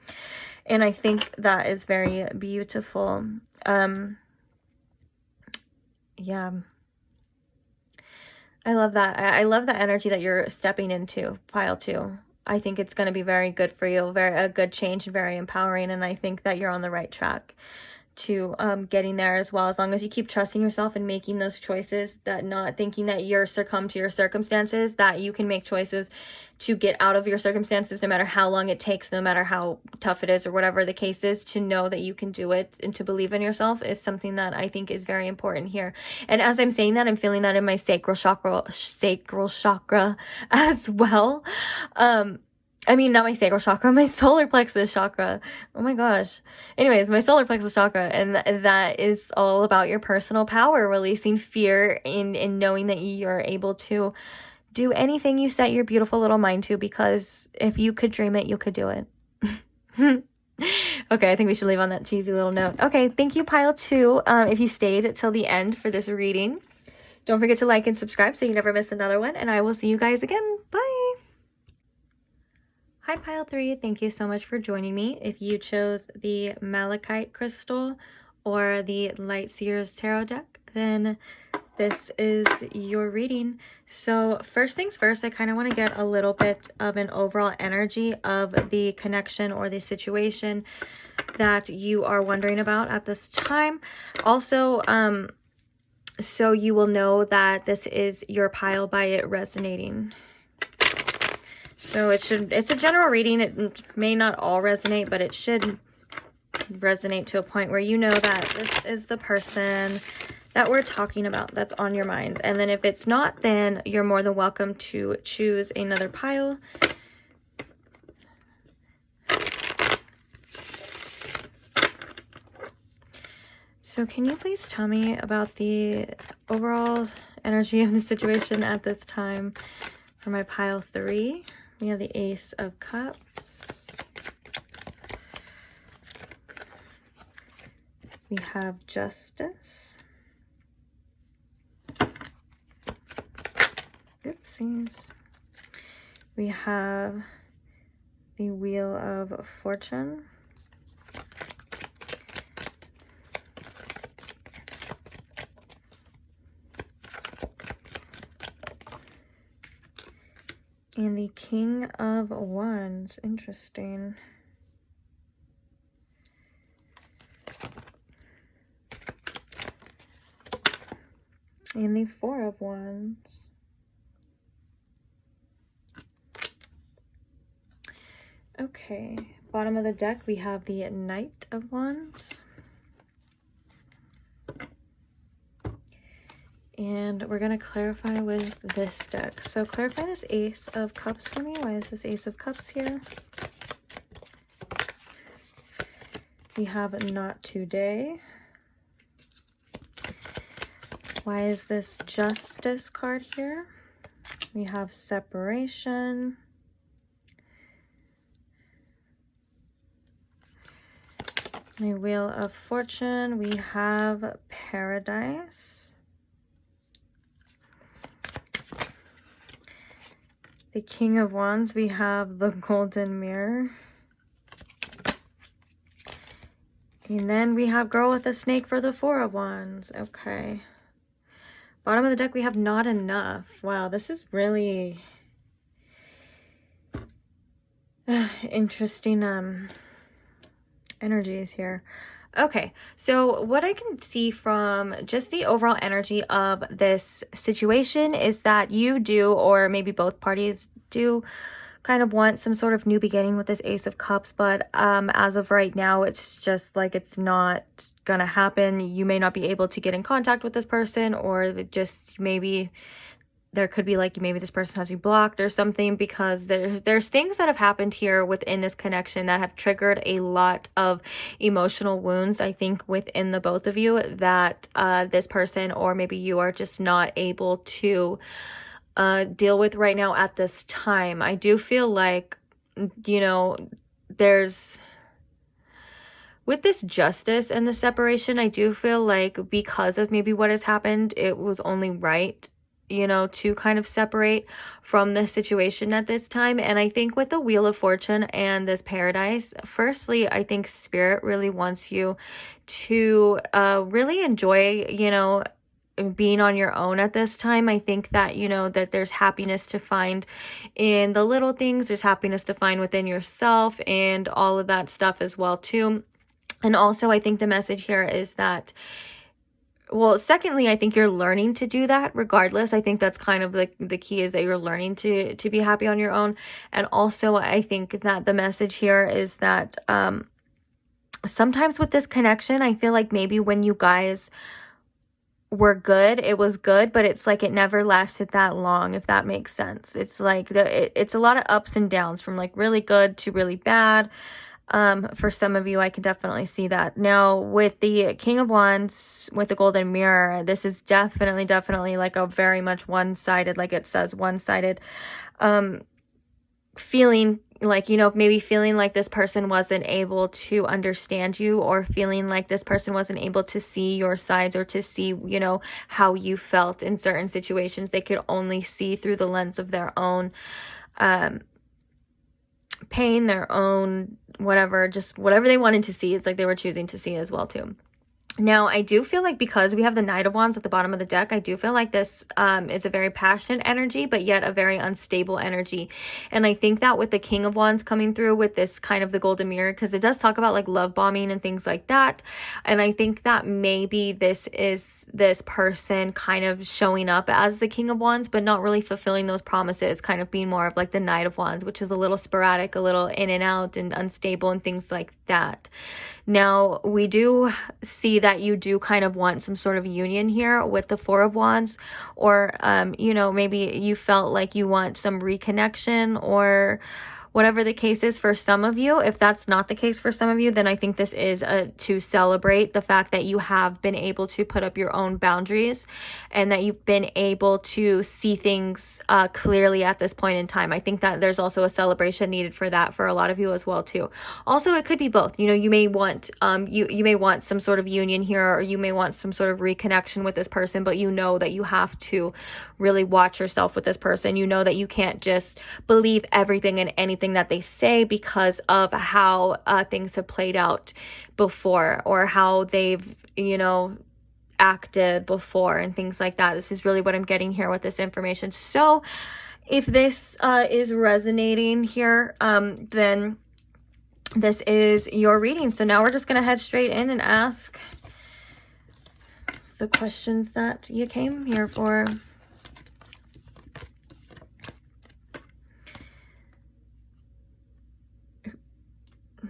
[SPEAKER 1] and I think that is very beautiful. Yeah, I love that. I love the energy that you're stepping into, pile 2. I think it's going to be very good for you, a good change, very empowering. And I think that you're on the right track to getting there as well, as long as you keep trusting yourself and making those choices, that not thinking that you're succumb to your circumstances, that you can make choices to get out of your circumstances, no matter how long it takes, no matter how tough it is, or whatever the case is. To know that you can do it and to believe in yourself is something that I think is very important here. And as I'm saying that, I'm feeling that in my sacral chakra as well. I mean, not my sacral chakra, my solar plexus chakra. Oh my gosh. Anyways, my solar plexus chakra. And that is all about your personal power, releasing fear in knowing that you're able to do anything you set your beautiful little mind to, because if you could dream it, you could do it. Okay, I think we should leave on that cheesy little note. Okay, thank you, pile 2. If you stayed till the end for this reading, don't forget to like and subscribe so you never miss another one. And I will see you guys again. Bye. Hi, pile 3. Thank you so much for joining me. If you chose the malachite crystal or the light seers tarot deck, then this is your reading. So first things first, I kind of want to get a little bit of an overall energy of the connection or the situation that you are wondering about at this time. Also, so you will know that this is your pile by it resonating. So it's a general reading. It may not all resonate, but it should resonate to a point where you know that this is the person that we're talking about that's on your mind. And then if it's not, then you're more than welcome to choose another pile. So can you please tell me about the overall energy of the situation at this time for my pile 3? We have the Ace of Cups. We have Justice. Oopsies. We have the Wheel of Fortune. And the King of Wands. Interesting. And the Four of Wands. Okay, bottom of the deck, we have the Knight of Wands. And we're going to clarify with this deck. So clarify this Ace of Cups for me. Why is this Ace of Cups here? We have Not Today. Why is this Justice card here? We have Separation. The Wheel of Fortune. We have Paradise. The King of Wands. We have the Golden Mirror. And then we have Girl with a Snake for the Four of Wands. Okay. Bottom of the deck, we have Not Enough. Wow, this is really interesting energies here. Okay, so what I can see from just the overall energy of this situation is that you do, or maybe both parties do, kind of want some sort of new beginning with this Ace of Cups, but as of right now, it's just like it's not gonna happen. You may not be able to get in contact with this person, or just maybe there could be like maybe this person has you blocked or something, because there's things that have happened here within this connection that have triggered a lot of emotional wounds, I think, within the both of you, that this person or maybe you are just not able to deal with right now at this time. I do feel like, you know, there's, with this Justice and the Separation, I do feel like because of maybe what has happened, it was only right, you know, to kind of separate from this situation at this time. And I think with the Wheel of Fortune and this Paradise, firstly, I think Spirit really wants you to really enjoy, you know, being on your own at this time. I think that, you know, that there's happiness to find in the little things. There's happiness to find within yourself and all of that stuff as well too. And also, I think the message here is that, well, secondly, I think you're learning to do that regardless. I think that's kind of the key, is that you're learning to be happy on your own. And also, I think that the message here is that sometimes with this connection, I feel like maybe when you guys were good, it was good, but it's like it never lasted that long, if that makes sense. It's like it's a lot of ups and downs, from like really good to really bad. For some of you, I can definitely see that. Now, with the King of Wands, with the Golden Mirror, this is definitely like a very much one-sided, like it says, one-sided feeling, like, you know, maybe feeling like this person wasn't able to understand you, or feeling like this person wasn't able to see your sides, or to see, you know, how you felt in certain situations. They could only see through the lens of their own pain, their own whatever, just whatever they wanted to see. It's like they were choosing to see as well too. Now, I do feel like because we have the Knight of Wands at the bottom of the deck, I do feel like this is a very passionate energy, but yet a very unstable energy. And I think that with the King of Wands coming through with this kind of the Golden Mirror, because it does talk about like love bombing and things like that. And I think that maybe this is this person kind of showing up as the King of Wands, but not really fulfilling those promises, kind of being more of like the Knight of Wands, which is a little sporadic, a little in and out and unstable and things like that. Now, we do see that you do kind of want some sort of union here with the Four of Wands, or, you know, maybe you felt like you want some reconnection, or whatever the case is for some of you. If that's not the case for some of you, then I think this is to celebrate the fact that you have been able to put up your own boundaries, and that you've been able to see things clearly at this point in time. I think that there's also a celebration needed for that for a lot of you as well too. Also, it could be both. You know, you may want you may want some sort of union here, or you may want some sort of reconnection with this person, but you know that you have to really watch yourself with this person. You know that you can't just believe everything and anything that they say, because of how things have played out before, or how they've, you know, acted before and things like that. This is really what I'm getting here with this information. So If this is resonating here, then this is your reading. So now we're just going to head straight in and ask the questions that you came here for.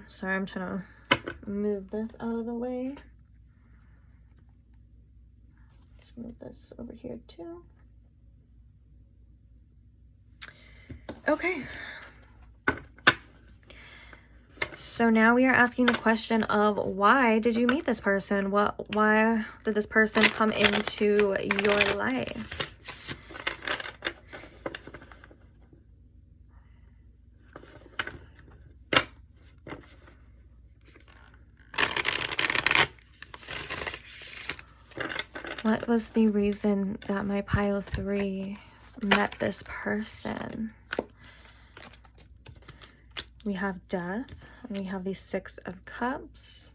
[SPEAKER 1] Sorry, I'm trying to move this out of the way. Just move this over here too. Okay. So now we are asking the question of, why did you meet this person? Why did this person come into your life? What was the reason that my pile 3 met this person? We have death, and we have the 6 of cups.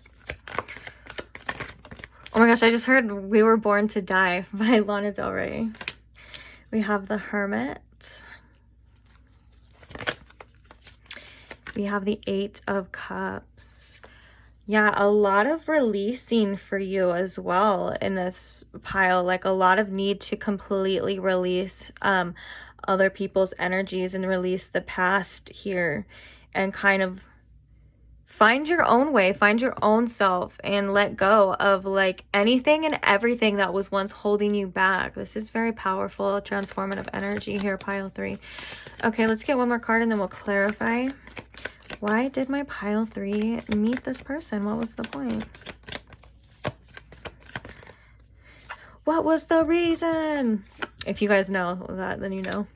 [SPEAKER 1] Oh my gosh, I just heard We Were Born to Die by Lana Del Rey. We have the Hermit. We have the 8 of Cups. Yeah, a lot of releasing for you as well in this pile. Like a lot of need to completely release other people's energies and release the past here. And kind of find your own way, find your own self, and let go of like anything and everything that was once holding you back. This is very powerful, transformative energy here, pile 3. Okay, let's get one more card and then we'll clarify. Why did my pile 3 meet this person? What was the point? What was the reason? If you guys know that, then you know.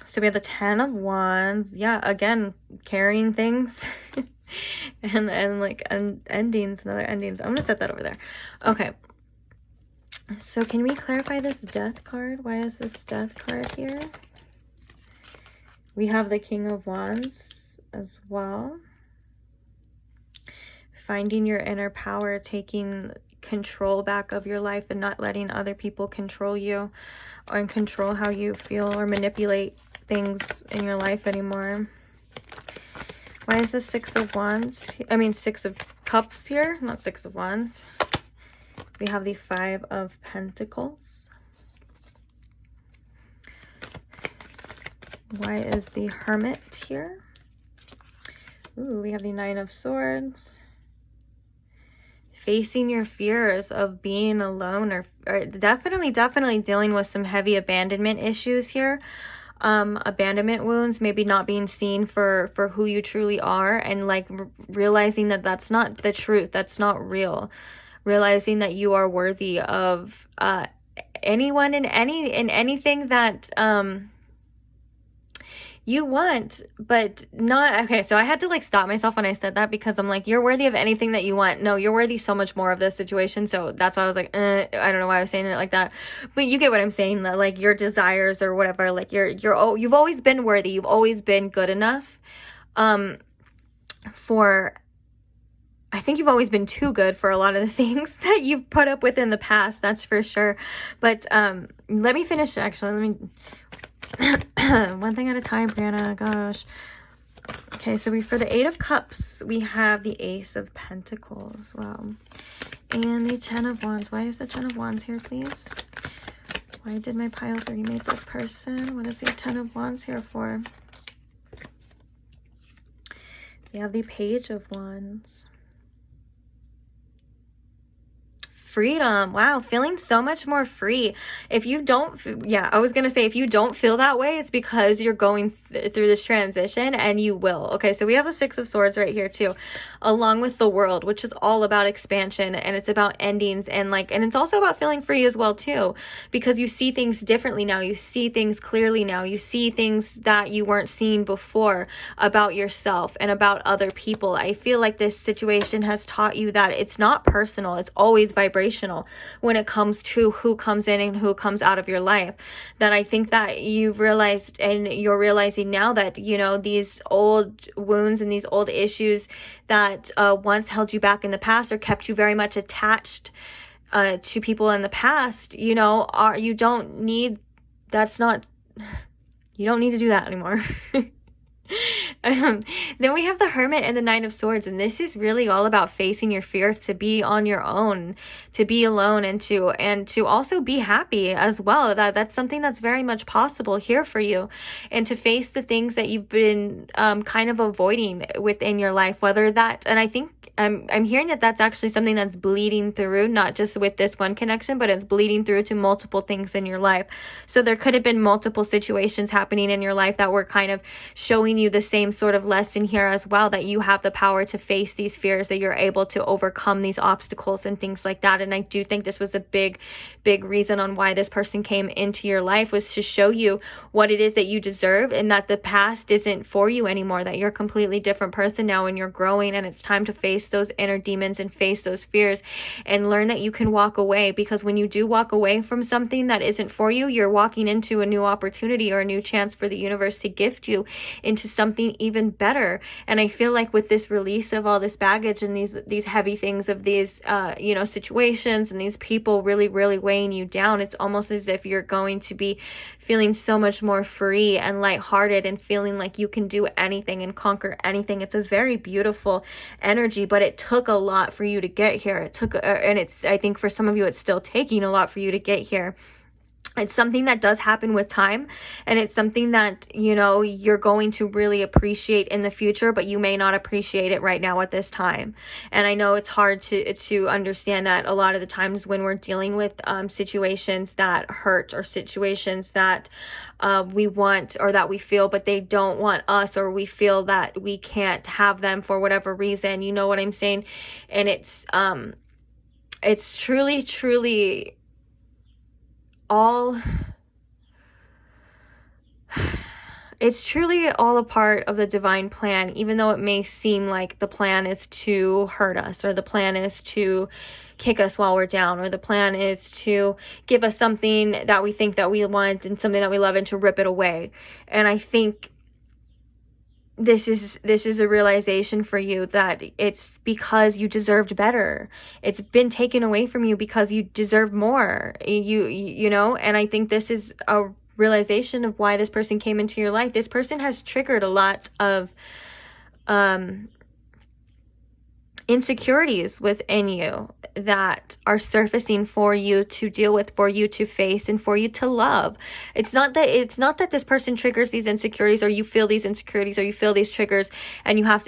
[SPEAKER 1] So we have the 10 of Wands. Yeah, again, carrying things. and like endings, another endings. I'm going to set that over there. Okay. So can we clarify this death card? Why is this death card here? We have the King of Wands as well. Finding your inner power, taking control back of your life and not letting other people control you or control how you feel or manipulate things in your life anymore. Why is the 6 of Wands? I mean 6 of Cups here, not 6 of Wands. We have the 5 of Pentacles. Why is the Hermit here? Ooh, we have the 9 of Swords. Facing your fears of being alone, or definitely dealing with some heavy abandonment issues here. Abandonment wounds, maybe not being seen for who you truly are, and like realizing that that's not the truth, that's not real. Realizing that you are worthy of anyone and anything that you want, but not okay. So I had to like stop myself when I said that, because I'm like, you're worthy of anything that you want. No, you're worthy so much more of this situation. So that's why I was like, I don't know why I was saying it like that, but you get what I'm saying, that like your desires or whatever, like you've always been worthy, you've always been good enough. I think you've always been too good for a lot of the things that you've put up with in the past, that's for sure. But let me finish, actually, let me one thing at a time, Breanna, gosh. Okay, so for the 8 of Cups, we have the Ace of Pentacles. Wow. And the 10 of Wands. Why is the 10 of Wands here, please? Why did my pile 3 meet this person? What is the 10 of Wands here for? We have the Page of Wands. Freedom. Wow, feeling so much more free. If you don't, I was gonna say, if you don't feel that way, it's because you're going through this transition, and you will. Okay, so we have the 6 of Swords right here too, along with the World, which is all about expansion, and it's about endings, and it's also about feeling free as well too, because you see things differently now, you see things clearly now, you see things that you weren't seeing before about yourself and about other people. I feel like this situation has taught you that it's not personal, it's always vibrational when it comes to who comes in and who comes out of your life. That I think that you've realized, and you're realizing now, that these old wounds and these old issues that once held you back in the past, or kept you very much attached to people in the past, you don't need that's not, you don't need to do that anymore. Then we have the Hermit and the Nine of Swords, and this is really all about facing your fears, to be on your own, to be alone, and to also be happy as well. That's something that's very much possible here for you, and to face the things that you've been kind of avoiding within your life, whether that, and I think I'm hearing that that's actually something that's bleeding through, not just with this one connection, but it's bleeding through to multiple things in your life. So there could have been multiple situations happening in your life that were kind of showing you the same sort of lesson here as well, that you have the power to face these fears, that you're able to overcome these obstacles and things like that. And I do think this was a big reason on why this person came into your life, was to show you what it is that you deserve, and that the past isn't for you anymore, that you're a completely different person now, and you're growing, and it's time to face those inner demons and face those fears and learn that you can walk away. Because when you do walk away from something that isn't for you, you're walking into a new opportunity or a new chance for the universe to gift you into something even better. And I feel like with this release of all this baggage and these heavy things of these situations and these people really weighing you down, it's almost as if you're going to be feeling so much more free and lighthearted and feeling like you can do anything and conquer anything. It's a very beautiful energy, but it took a lot for you to get here. It took and it's, I think for some of you, it's still taking a lot for you to get here. It's something that does happen with time, and it's something that, you're going to really appreciate in the future, but you may not appreciate it right now at this time. And I know it's hard to understand that a lot of the times when we're dealing with situations that hurt, or situations that we want or that we feel, but they don't want us, or we feel that we can't have them for whatever reason, you know what I'm saying? And it's truly all, it's truly all a part of the divine plan, even though it may seem like the plan is to hurt us, or the plan is to kick us while we're down, or the plan is to give us something that we think that we want and something that we love, and to rip it away. And I think this is a realization for you that it's because you deserved better. It's been taken away from you because you deserve more. And I think this is a realization of why this person came into your life. This person has triggered a lot of insecurities within you that are surfacing for you to deal with, for you to face, and for you to love. It's not that this person triggers these insecurities, or you feel these insecurities, or you feel these triggers, and you have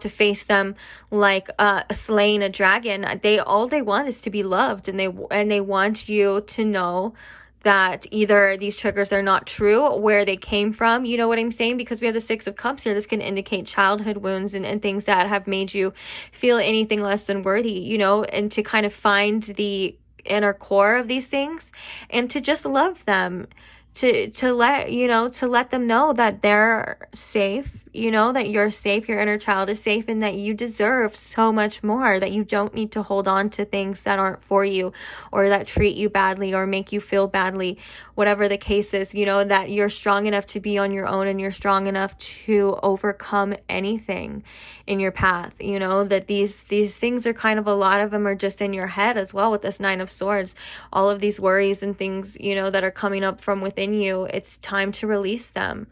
[SPEAKER 1] to face them like slaying a dragon. All they want is to be loved, and they want you to know that either these triggers are not true, where they came from, you know what I'm saying? Because we have the Six of Cups here. This can indicate childhood wounds and things that have made you feel anything less than worthy, and to kind of find the inner core of these things, and to just love them, to let them know that they're safe, that you're safe, your inner child is safe, and that you deserve so much more, that you don't need to hold on to things that aren't for you, or that treat you badly, or make you feel badly, whatever the case is, that you're strong enough to be on your own, and you're strong enough to overcome anything in your path, that these things are kind of, a lot of them are just in your head as well, with this Nine of Swords, all of these worries and things, that are coming up from within you. It's time to release them.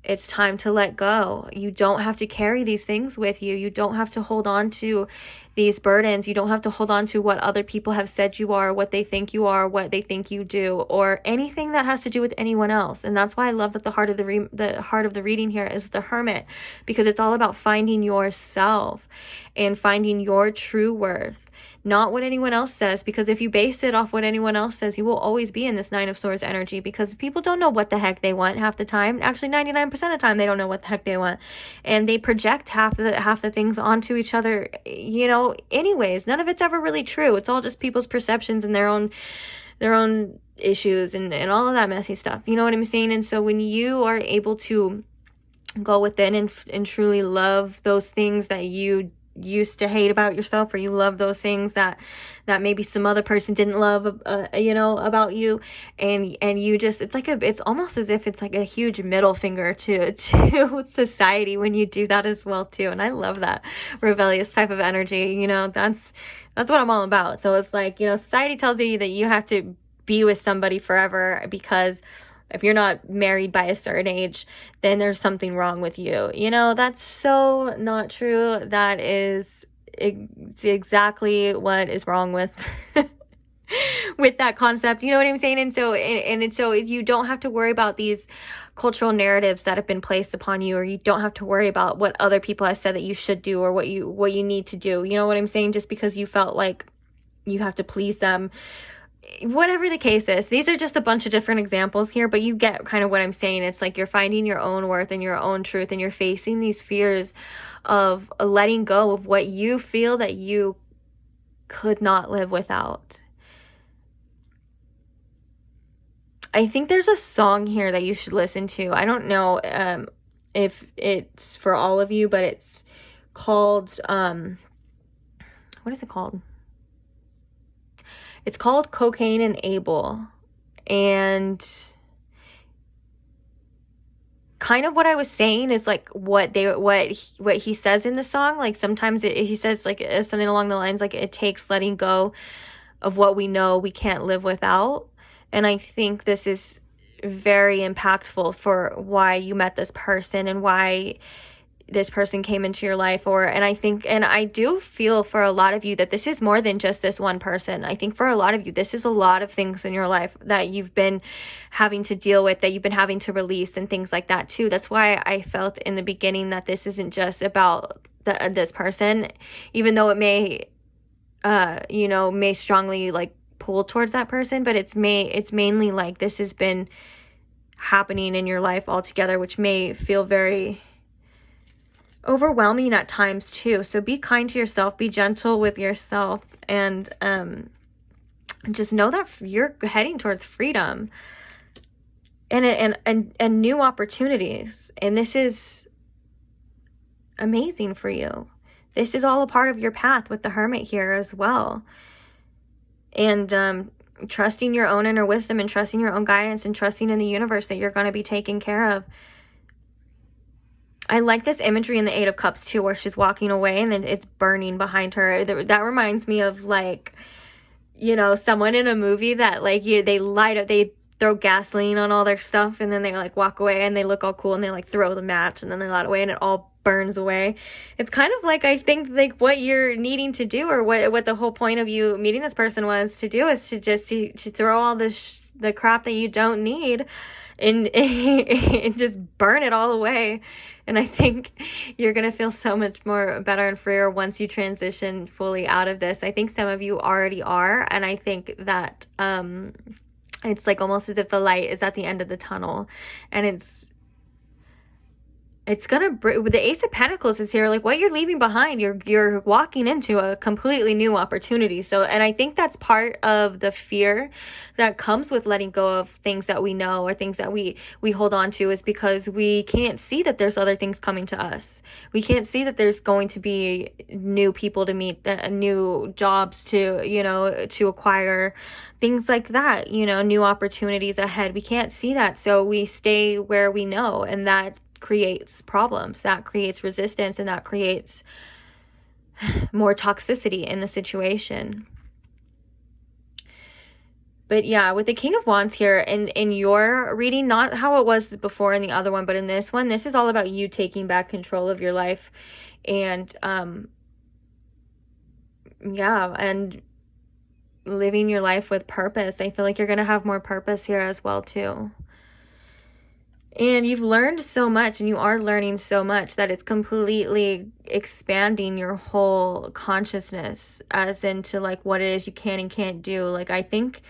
[SPEAKER 1] It's time to let go. You don't have to carry these things with you. You don't have to hold on to these burdens. You don't have to hold on to what other people have said you are, what they think you are, what they think you do, or anything that has to do with anyone else. And that's why I love that the heart of the reading here is the Hermit, because it's all about finding yourself and finding your true worth. Not what anyone else says, because if you base it off what anyone else says, you will always be in this Nine of Swords energy, because people don't know what the heck they want half the time. Actually, 99% of the time, they don't know what the heck they want. And they project half the things onto each other, anyways. None of it's ever really true. It's all just people's perceptions and their own issues and all of that messy stuff. You know what I'm saying? And so when you are able to go within and truly love those things that you used to hate about yourself, or you love those things that maybe some other person didn't love about you, and you just, it's almost as if it's like a huge middle finger to society when you do that as well too. And I love that rebellious type of energy. That's what I'm all about. So it's like, society tells you that you have to be with somebody forever because if you're not married by a certain age, then there's something wrong with you. You know, that's so not true. That is exactly what is wrong with with that concept. You know what I'm saying? And so you don't have to worry about these cultural narratives that have been placed upon you, or you don't have to worry about what other people have said that you should do, or what you need to do. You know what I'm saying? Just because you felt like you have to please them. Whatever the case is, these are just a bunch of different examples here, but you get kind of what I'm saying. It's like you're finding your own worth and your own truth, and you're facing these fears of letting go of what you feel that you could not live without. I think there's a song here that you should listen to. I don't know if it's for all of you, but it's called, what is it called? It's called Cocaine and Abel. And kind of what I was saying is like what he says in the song. Like sometimes he says like something along the lines like it takes letting go of what we know we can't live without. And I think this is very impactful for why you met this person and why this person came into your life. And I do feel for a lot of you that this is more than just this one person. I think for a lot of you, this is a lot of things in your life that you've been having to deal with, that you've been having to release and things like that too. That's why I felt in the beginning that this isn't just about this person, even though it may strongly like pull towards that person, but it's mainly like this has been happening in your life altogether, which may feel very overwhelming at times too. So be kind to yourself, be gentle with yourself, and just know that you're heading towards freedom and new opportunities. And this is amazing for you. This is all a part of your path with the Hermit here as well. And trusting your own inner wisdom and trusting your own guidance and trusting in the universe that you're going to be taken care of. I like this imagery in the Eight of Cups too, where she's walking away and then it's burning behind her. That reminds me of like, someone in a movie that like they light up, they throw gasoline on all their stuff and then they like walk away and they look all cool and they like throw the match and then they light away and it all burns away. It's kind of like, I think like what you're needing to do, or what the whole point of you meeting this person was to do, is to just to throw all the crap that you don't need and just burn it all away. And I think you're going to feel so much more better and freer once you transition fully out of this. I think some of you already are. And I think that it's like almost as if the light is at the end of the tunnel. And it's gonna bring, the Ace of Pentacles is here, like what you're leaving behind, you're walking into a completely new opportunity. So, and I think that's part of the fear that comes with letting go of things that we know or things that we hold on to, is because we can't see that there's other things coming to us. We can't see that there's going to be new people to meet, new jobs to acquire, things like that, new opportunities ahead. We can't see that. So we stay where we know, and that creates problems, that creates resistance, and that creates more toxicity in the situation. But yeah, with the King of Wands here in your reading, not how it was before in the other one, but in this one, this is all about you taking back control of your life and and living your life with purpose. I feel like you're going to have more purpose here as well too. And you've learned so much, and you are learning so much, that it's completely expanding your whole consciousness as into like what it is you can and can't do. Like, I think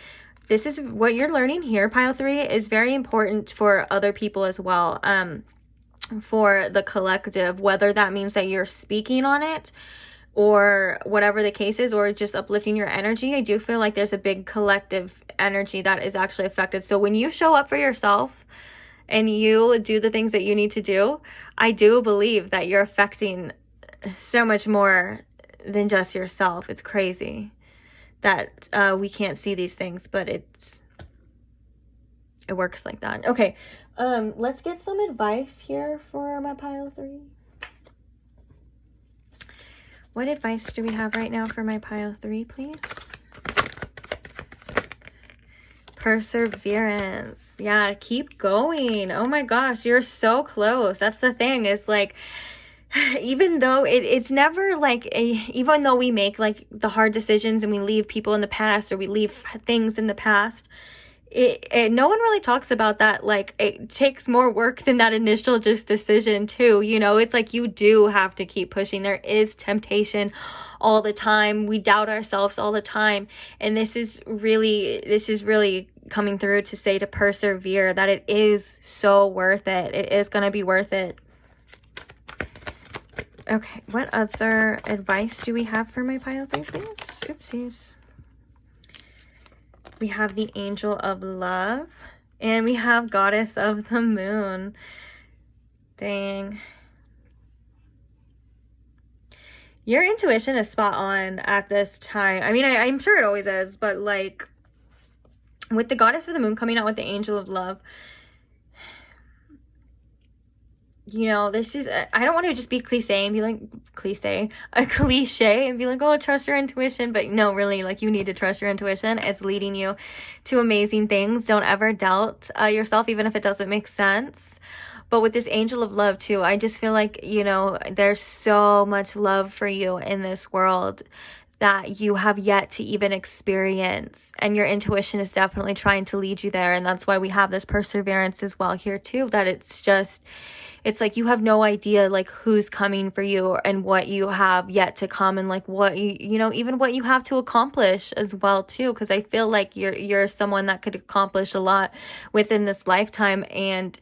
[SPEAKER 1] this is what you're learning here, pile 3, is very important for other people as well. For the collective, whether that means that you're speaking on it or whatever the case is, or just uplifting your energy. I do feel like there's a big collective energy that is actually affected. So when you show up for yourself and you do the things that you need to do, I do believe that you're affecting so much more than just yourself. It's crazy that we can't see these things, but it works like that. Okay, let's get some advice here for my pile 3. What advice do we have right now for my pile 3, please? Perseverance. Yeah, keep going. Oh my gosh, you're so close. That's the thing, is like, even though it's never like even though we make like the hard decisions and we leave people in the past, or we leave things in the past, no one really talks about that. Like, it takes more work than that initial just decision too, you know. It's like you do have to keep pushing. There is temptation all the time. We doubt ourselves all the time, and this is really coming through to say to persevere, that it is so worth it. It is going to be worth it. Okay, what other advice do we have for my pile 3, please? Oopsies. We have the Angel of Love, and we have Goddess of the Moon. Dang. Your intuition is spot on at this time. I mean, I'm sure it always is, but like with the Goddess of the Moon coming out with the Angel of Love, you know, this is, I don't want to just be cliche and be like, a cliche and be like, oh, trust your intuition. But no, really, like, you need to trust your intuition. It's leading you to amazing things. Don't ever doubt yourself, even if it doesn't make sense. But with this Angel of Love too, I just feel like, you know, there's so much love for you in this world that you have yet to even experience, and your intuition is definitely trying to lead you there. And that's why we have this perseverance as well here too, that it's like you have no idea like who's coming for you and what you have yet to come, and like what you know, even what you have to accomplish as well too, because I feel like you're someone that could accomplish a lot within this lifetime. And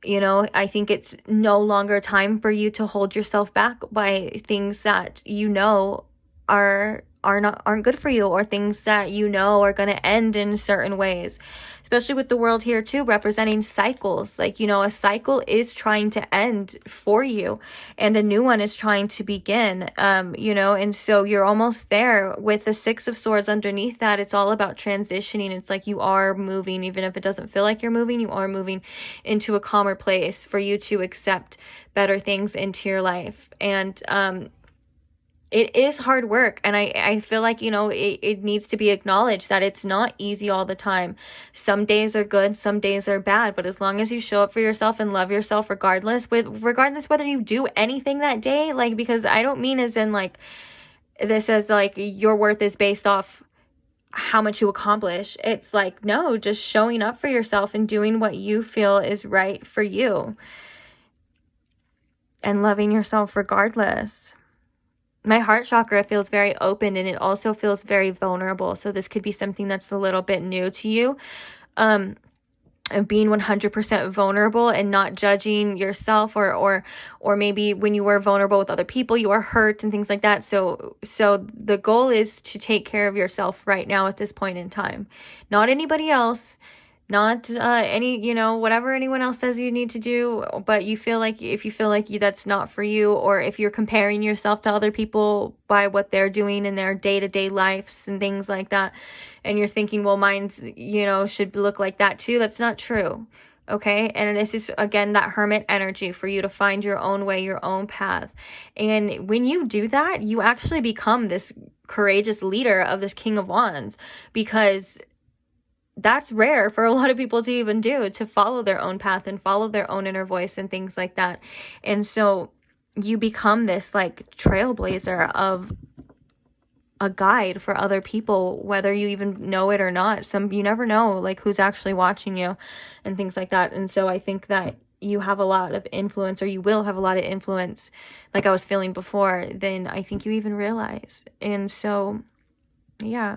[SPEAKER 1] you know, I think it's no longer time for you to hold yourself back by things that you know aren't good for you, or things that you know are going to end in certain ways, especially with the world here too representing cycles. Like, you know, a cycle is trying to end for you and a new one is trying to begin, you know. And so you're almost there with the 6 of Swords underneath that. It's all about transitioning. It's like you are moving, even if it doesn't feel like you're moving, you are moving into a calmer place for you to accept better things into your life. And it is hard work, and I feel like, you know, it needs to be acknowledged that it's not easy all the time. Some days are good, some days are bad, but as long as you show up for yourself and love yourself regardless whether you do anything that day, like, because I don't mean as in like this as like your worth is based off how much you accomplish. It's like, no, just showing up for yourself and doing what you feel is right for you and loving yourself regardless. My heart chakra feels very open, and it also feels very vulnerable. So this could be something that's a little bit new to you. Of being 100% vulnerable and not judging yourself, or maybe when you were vulnerable with other people, you were hurt and things like that. So the goal is to take care of yourself right now at this point in time, not anybody else, not any, you know, whatever anyone else says you need to do. But you feel like, if you feel like that's not for you, or if you're comparing yourself to other people by what they're doing in their day-to-day lives and things like that, and you're thinking, well, mine's, you know, should look like that too, that's not true. Okay, and this is again that Hermit energy for you to find your own way, your own path. And when you do that, you actually become this courageous leader of this King of Wands, because that's rare for a lot of people to even do, to follow their own path and follow their own inner voice and things like that. And so you become this like trailblazer of a guide for other people, whether you even know it or not. You never know like who's actually watching you and things like that. And so I think that you have a lot of influence, or you will have a lot of influence, like I was feeling before, than I think you even realize. And so yeah,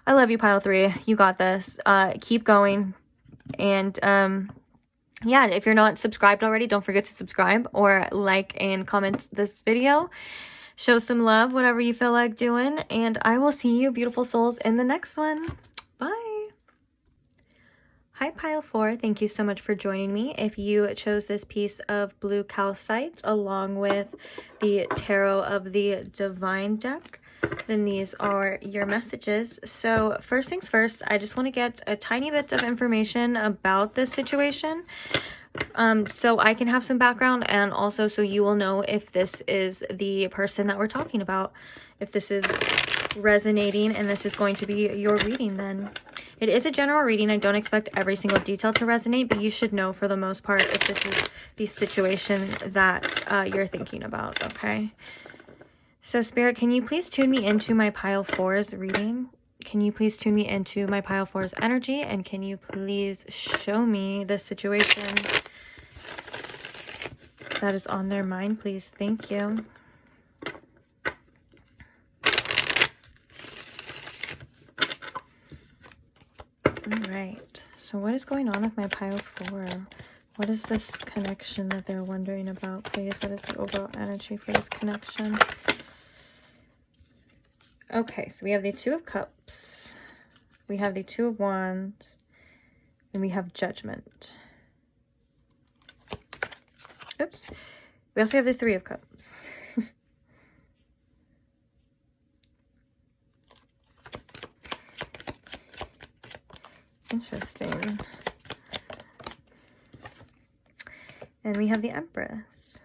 [SPEAKER 1] I love you, pile 3. You got this. Keep going. And yeah, if you're not subscribed already, don't forget to subscribe or like and comment this video. Show some love, whatever you feel like doing. And I will see you, beautiful souls, in the next one. Bye. Hi, pile 4. Thank you so much for joining me. If you chose this piece of blue calcite along with the Tarot of the Divine deck, then these are your messages. So first things first, I just want to get a tiny bit of information about this situation, so I can have some background, and also so you will know if this is the person that we're talking about, if this is resonating, and this is going to be your reading then. It is a general reading. I don't expect every single detail to resonate, but you should know for the most part if this is the situation that you're thinking about, okay? So Spirit, can you please tune me into my pile 4's reading? Can you please tune me into my pile 4's energy? And can you please show me the situation that is on their mind, please? Thank you. All right. So what is going on with my pile 4? What is this connection that they're wondering about, please? What is the overall energy for this connection? Okay, so we have the 2 of Cups, we have the 2 of Wands, and we have Judgment. Oops. We also have the 3 of Cups. Interesting. And we have the Empress.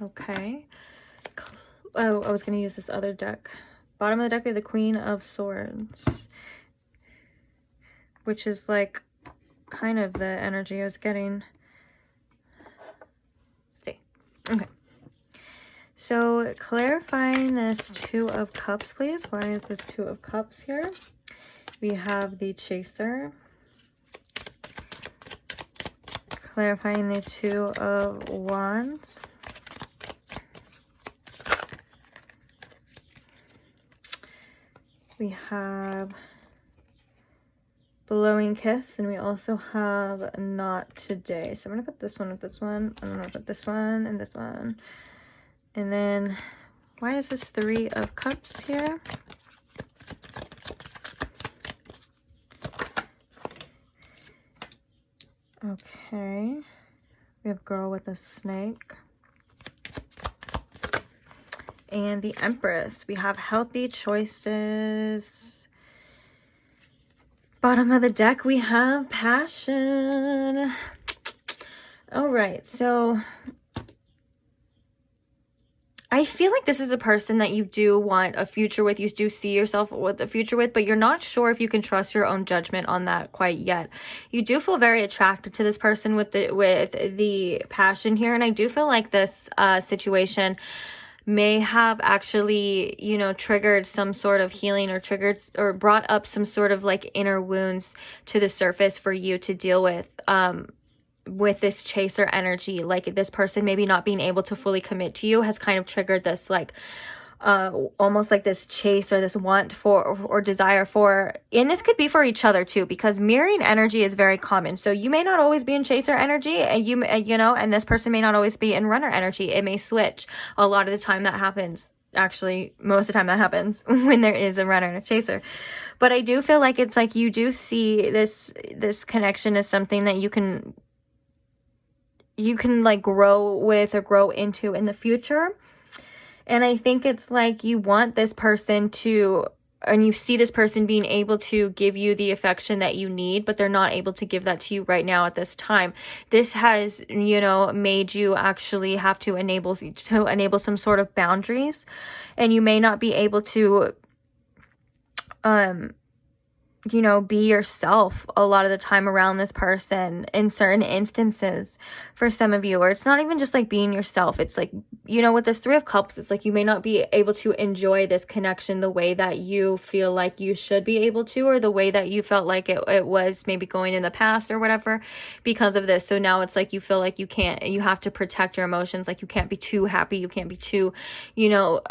[SPEAKER 1] Okay. Oh, I was going to use this other deck. Bottom of the deck, we have the Queen of Swords, which is like kind of the energy I was getting. Stay. Okay. So clarifying this 2 of Cups, please. Why is this 2 of Cups here? We have the Chaser. Clarifying the 2 of Wands. We have Blowing Kiss, and we also have Not Today. So I'm going to put this one with this one. I'm going to put this one and this one. And then, why is this 3 of Cups here? Okay. We have Girl with a Snake. And the Empress. We have Healthy Choices. Bottom of the deck, we have Passion. All right, so I feel like this is a person that you do want a future with. You do see yourself with a future with, but you're not sure if you can trust your own judgment on that quite yet. You do feel very attracted to this person with the passion here, and I do feel like this situation may have actually, you know, triggered some sort of healing, or triggered or brought up some sort of like inner wounds to the surface for you to deal with this chaser energy. Like this person maybe not being able to fully commit to you has kind of triggered this like almost like this chase or this want for or desire for, and this could be for each other too, because mirroring energy is very common. So you may not always be in chaser energy, and you know, and this person may not always be in runner energy. It may switch. A lot of the time that happens. Actually, most of the time that happens when there is a runner and a chaser. But I do feel like it's like you do see this connection as something that you can like grow with or grow into in the future. And I think it's like you want this person to, and you see this person being able to give you the affection that you need, but they're not able to give that to you right now at this time. This has, you know, made you actually have to enable some sort of boundaries, and you may not be able to, you know, be yourself a lot of the time around this person in certain instances for some of you. Or it's not even just like being yourself. It's like, you know, with this 3 of Cups, it's like you may not be able to enjoy this connection the way that you feel like you should be able to, or the way that you felt like it was maybe going in the past or whatever because of this. So now it's like you feel like you have to protect your emotions. Like you can't be too happy. You can't be too, you know,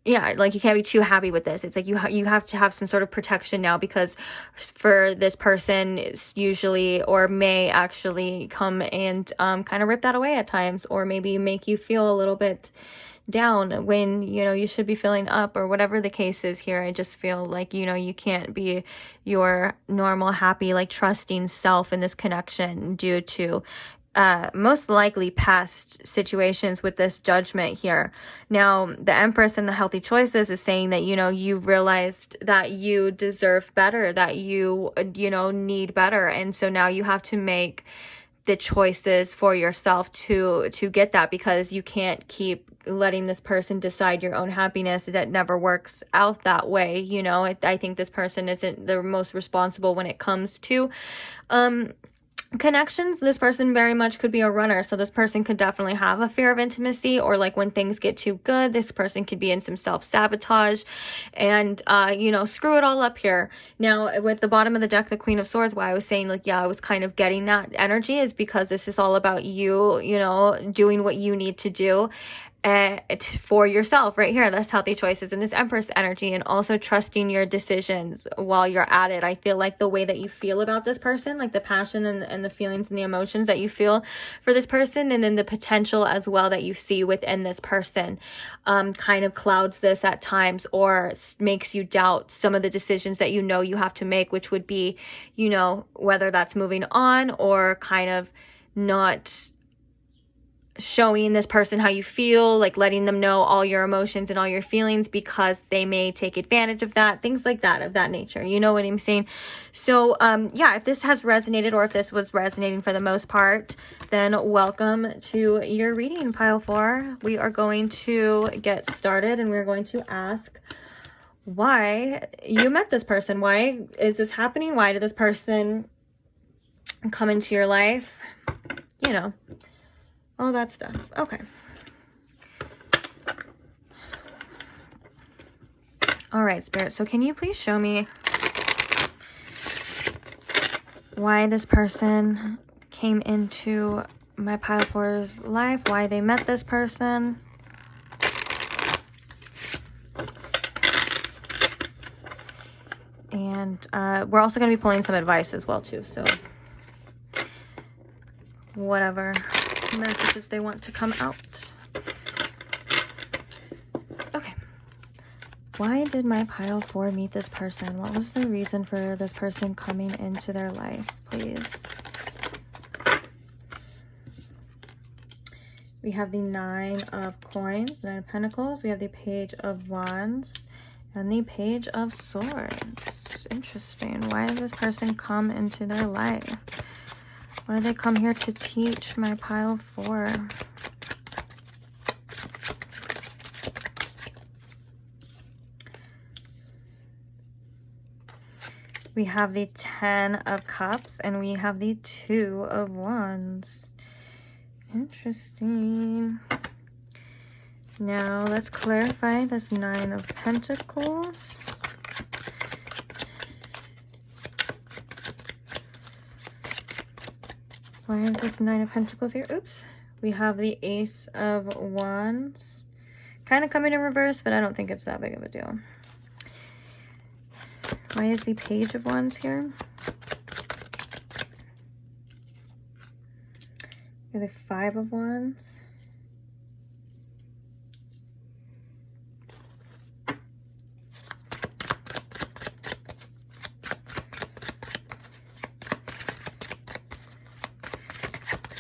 [SPEAKER 1] yeah, like you can't be too happy with this. It's like you have to have some sort of protection now, because for this person, it's usually or may actually come and kind of rip that away at times, or maybe make you feel a little bit down when, you know, you should be feeling up, or whatever the case is here. I just feel like, you know, you can't be your normal, happy, like trusting self in this connection due to most likely past situations with this Judgment here. Now, the Empress and the Healthy Choices is saying that, you know, you realized that you deserve better, that you know, need better. And so now you have to make the choices for yourself to get that, because you can't keep letting this person decide your own happiness. That never works out that way. You know, I think this person isn't the most responsible when it comes to connections. This person very much could be a runner, so this person could definitely have a fear of intimacy, or like when things get too good, this person could be in some self-sabotage and you know, screw it all up here. Now with the bottom of the deck, the Queen of Swords, why I was saying like, yeah, I was kind of getting that energy, is because this is all about you, you know, doing what you need to do for yourself right here. That's healthy choices in this Empress energy, and also trusting your decisions while you're at it. I feel like the way that you feel about this person, like the passion and the feelings and the emotions that you feel for this person, and then the potential as well that you see within this person, kind of clouds this at times, or makes you doubt some of the decisions that you know you have to make, which would be, you know, whether that's moving on or kind of not showing this person how you feel, like letting them know all your emotions and all your feelings, because they may take advantage of that, things like that, of that nature. You know what I'm saying? So yeah, if this has resonated, or if this was resonating for the most part, then welcome to your reading, pile 4. We are going to get started, and we're going to ask why you met this person. Why is this happening? Why did this person come into your life? You know, all that stuff. Okay. All right, Spirit. So can you please show me why this person came into my pile 4's life, why they met this person? And we're also going to be pulling some advice as well, too. So whatever messages they want to come out. Okay. Why did my pile 4 meet this person? What was the reason for this person coming into their life, please? We have the 9 of coins, 9 of pentacles. We have the Page of Wands and the Page of Swords. Interesting. Why did this person come into their life? What did they come here to teach my pile 4? We have the 10 of Cups, and we have the 2 of Wands. Interesting. Now let's clarify this 9 of Pentacles. Why is this 9 of Pentacles here? Oops. We have the Ace of Wands. Kind of coming in reverse, but I don't think it's that big of a deal. Why is the Page of Wands here? We have the 5 of Wands.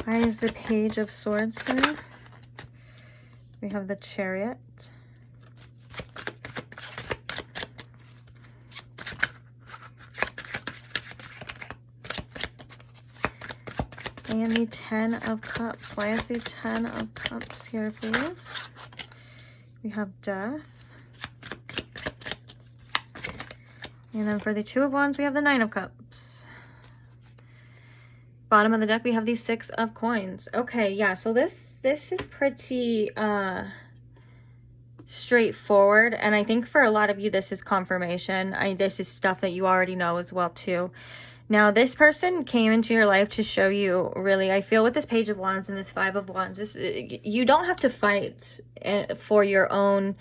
[SPEAKER 1] Why is the Page of Swords here? We have the Chariot. And the 10 of Cups. Why is the 10 of Cups here, please? We have Death. And then for the 2 of Wands, we have the 9 of Cups. Bottom of the deck, we have the 6 of Coins. Okay, yeah, so this is pretty straightforward, and I think for a lot of you this is confirmation. This is stuff that you already know as well too. Now this person came into your life to show you, really, I feel with this Page of Wands and this 5 of Wands, you don't have to fight for your own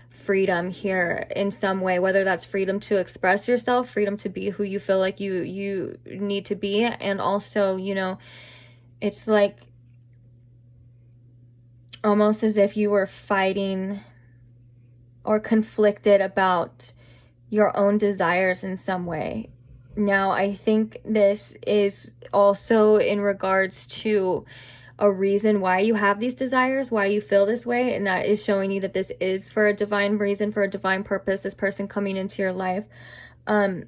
[SPEAKER 1] freedom here in some way, whether that's freedom to express yourself, freedom to be who you feel like you need to be, and also, you know, it's like almost as if you were fighting or conflicted about your own desires in some way. Now I think this is also in regards to a reason why you have these desires, why you feel this way, and that is showing you that this is for a divine reason, for a divine purpose, this person coming into your life. And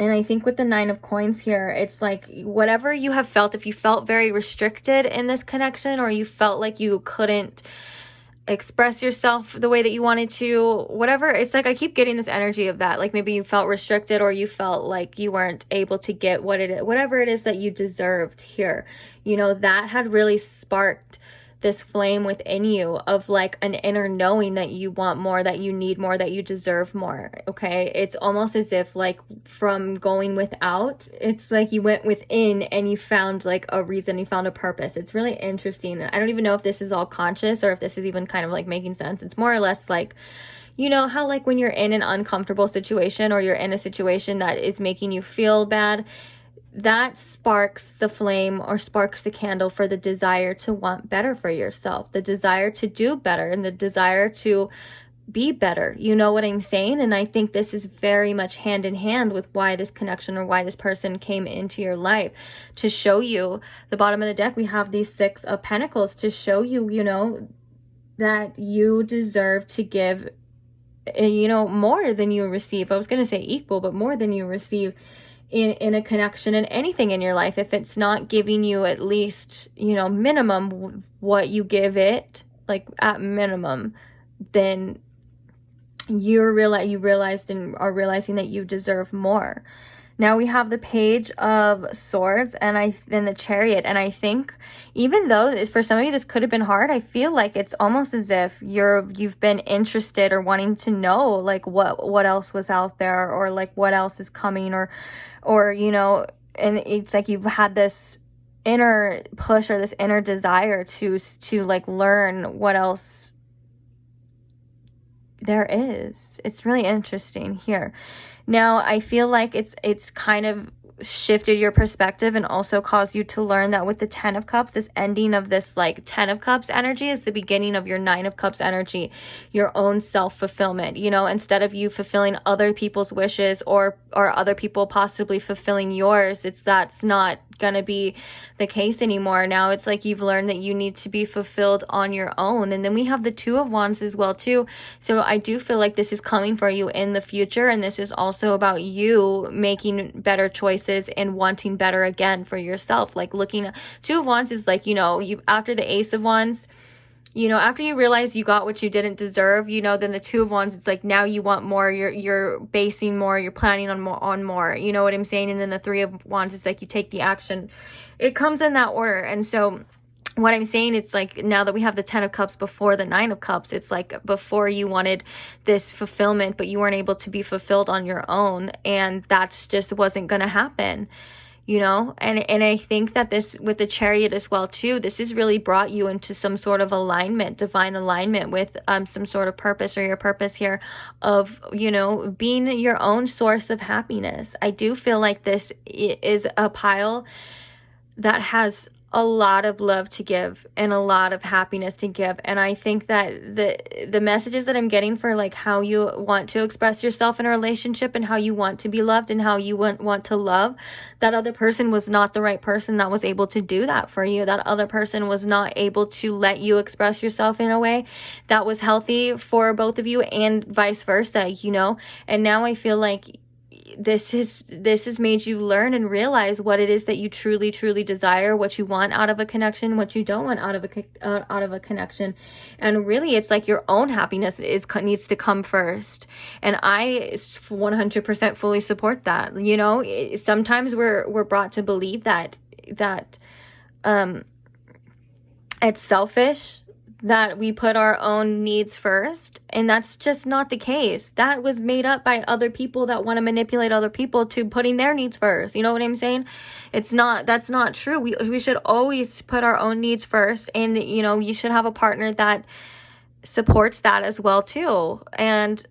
[SPEAKER 1] And I think with the Nine of Coins here, it's like whatever you have felt, if you felt very restricted in this connection, or you felt like you couldn't express yourself the way that you wanted to, whatever, it's like I keep getting this energy of that. Like maybe you felt restricted, or you felt like you weren't able to get whatever it is that you deserved here. You know, that had really sparked this flame within you of like an inner knowing that you want more, that you need more, that you deserve more. Okay, it's almost as if like from going without, it's like you went within and you found like a reason, you found a purpose. It's really interesting. I don't even know if this is all conscious or if this is even kind of like making sense. It's more or less like, you know how like when you're in an uncomfortable situation, or you're in a situation that is making you feel bad, that sparks the flame or sparks the candle for the desire to want better for yourself, the desire to do better, and the desire to be better. You know what I'm saying? And I think this is very much hand in hand with why this connection, or why this person came into your life, to show you. The bottom of the deck, we have these Six of Pentacles to show you, you know, that you deserve to give, you know, more than you receive. I was going to say equal, but more than you receive in a connection, in anything in your life. If it's not giving you at least, you know, minimum what you give it, like at minimum, then you realized and are realizing that you deserve more. Now we have the Page of Swords and the Chariot. And I think even though for some of you this could have been hard, I feel like it's almost as if you've been interested or wanting to know like what else was out there, or like what else is coming, or you know, and it's like you've had this inner push or this inner desire to like learn what else there is. It's really interesting here. Now, I feel like it's kind of shifted your perspective and also caused you to learn that with the Ten of Cups, this ending of this like Ten of Cups energy is the beginning of your Nine of Cups energy, your own self-fulfillment. You know, instead of you fulfilling other people's wishes, or other people possibly fulfilling yours, that's not gonna be the case anymore. Now it's like you've learned that you need to be fulfilled on your own. And then we have the Two of Wands as well too. So I do feel like this is coming for you in the future, and this is also about you making better choices and wanting better again for yourself. Like looking at Two of Wands is like, you know, you after the Ace of Wands, you know, after you realize you got what you didn't deserve, you know, then the Two of Wands, it's like now you want more, you're basing more, you're planning on more, you know what I'm saying? And then the Three of Wands, it's like you take the action. It comes in that order. And so what I'm saying, it's like now that we have the Ten of Cups before the Nine of Cups, it's like before you wanted this fulfillment, but you weren't able to be fulfilled on your own, and that's just wasn't going to happen. You know, and I think that this with the Chariot as well too, this has really brought you into some sort of alignment, divine alignment with some sort of purpose, or your purpose here of, you know, being your own source of happiness. I do feel like this is a pile that has a lot of love to give and a lot of happiness to give. And I think that the messages that I'm getting for like how you want to express yourself in a relationship, and how you want to be loved, and how you want to love, that other person was not the right person that was able to do that for you. That other person was not able to let you express yourself in a way that was healthy for both of you, and vice versa, you know. And now I feel like this has made you learn and realize what it is that you truly desire, what you want out of a connection, what you don't want out of a connection. And really it's like your own happiness needs to come first. And I 100% fully support that. You know, sometimes we're brought to believe that it's selfish that we put our own needs first, and that's just not the case. That was made up by other people that want to manipulate other people to putting their needs first. You know what I'm saying? That's not true. We should always put our own needs first, and you know, you should have a partner that supports that as well too. And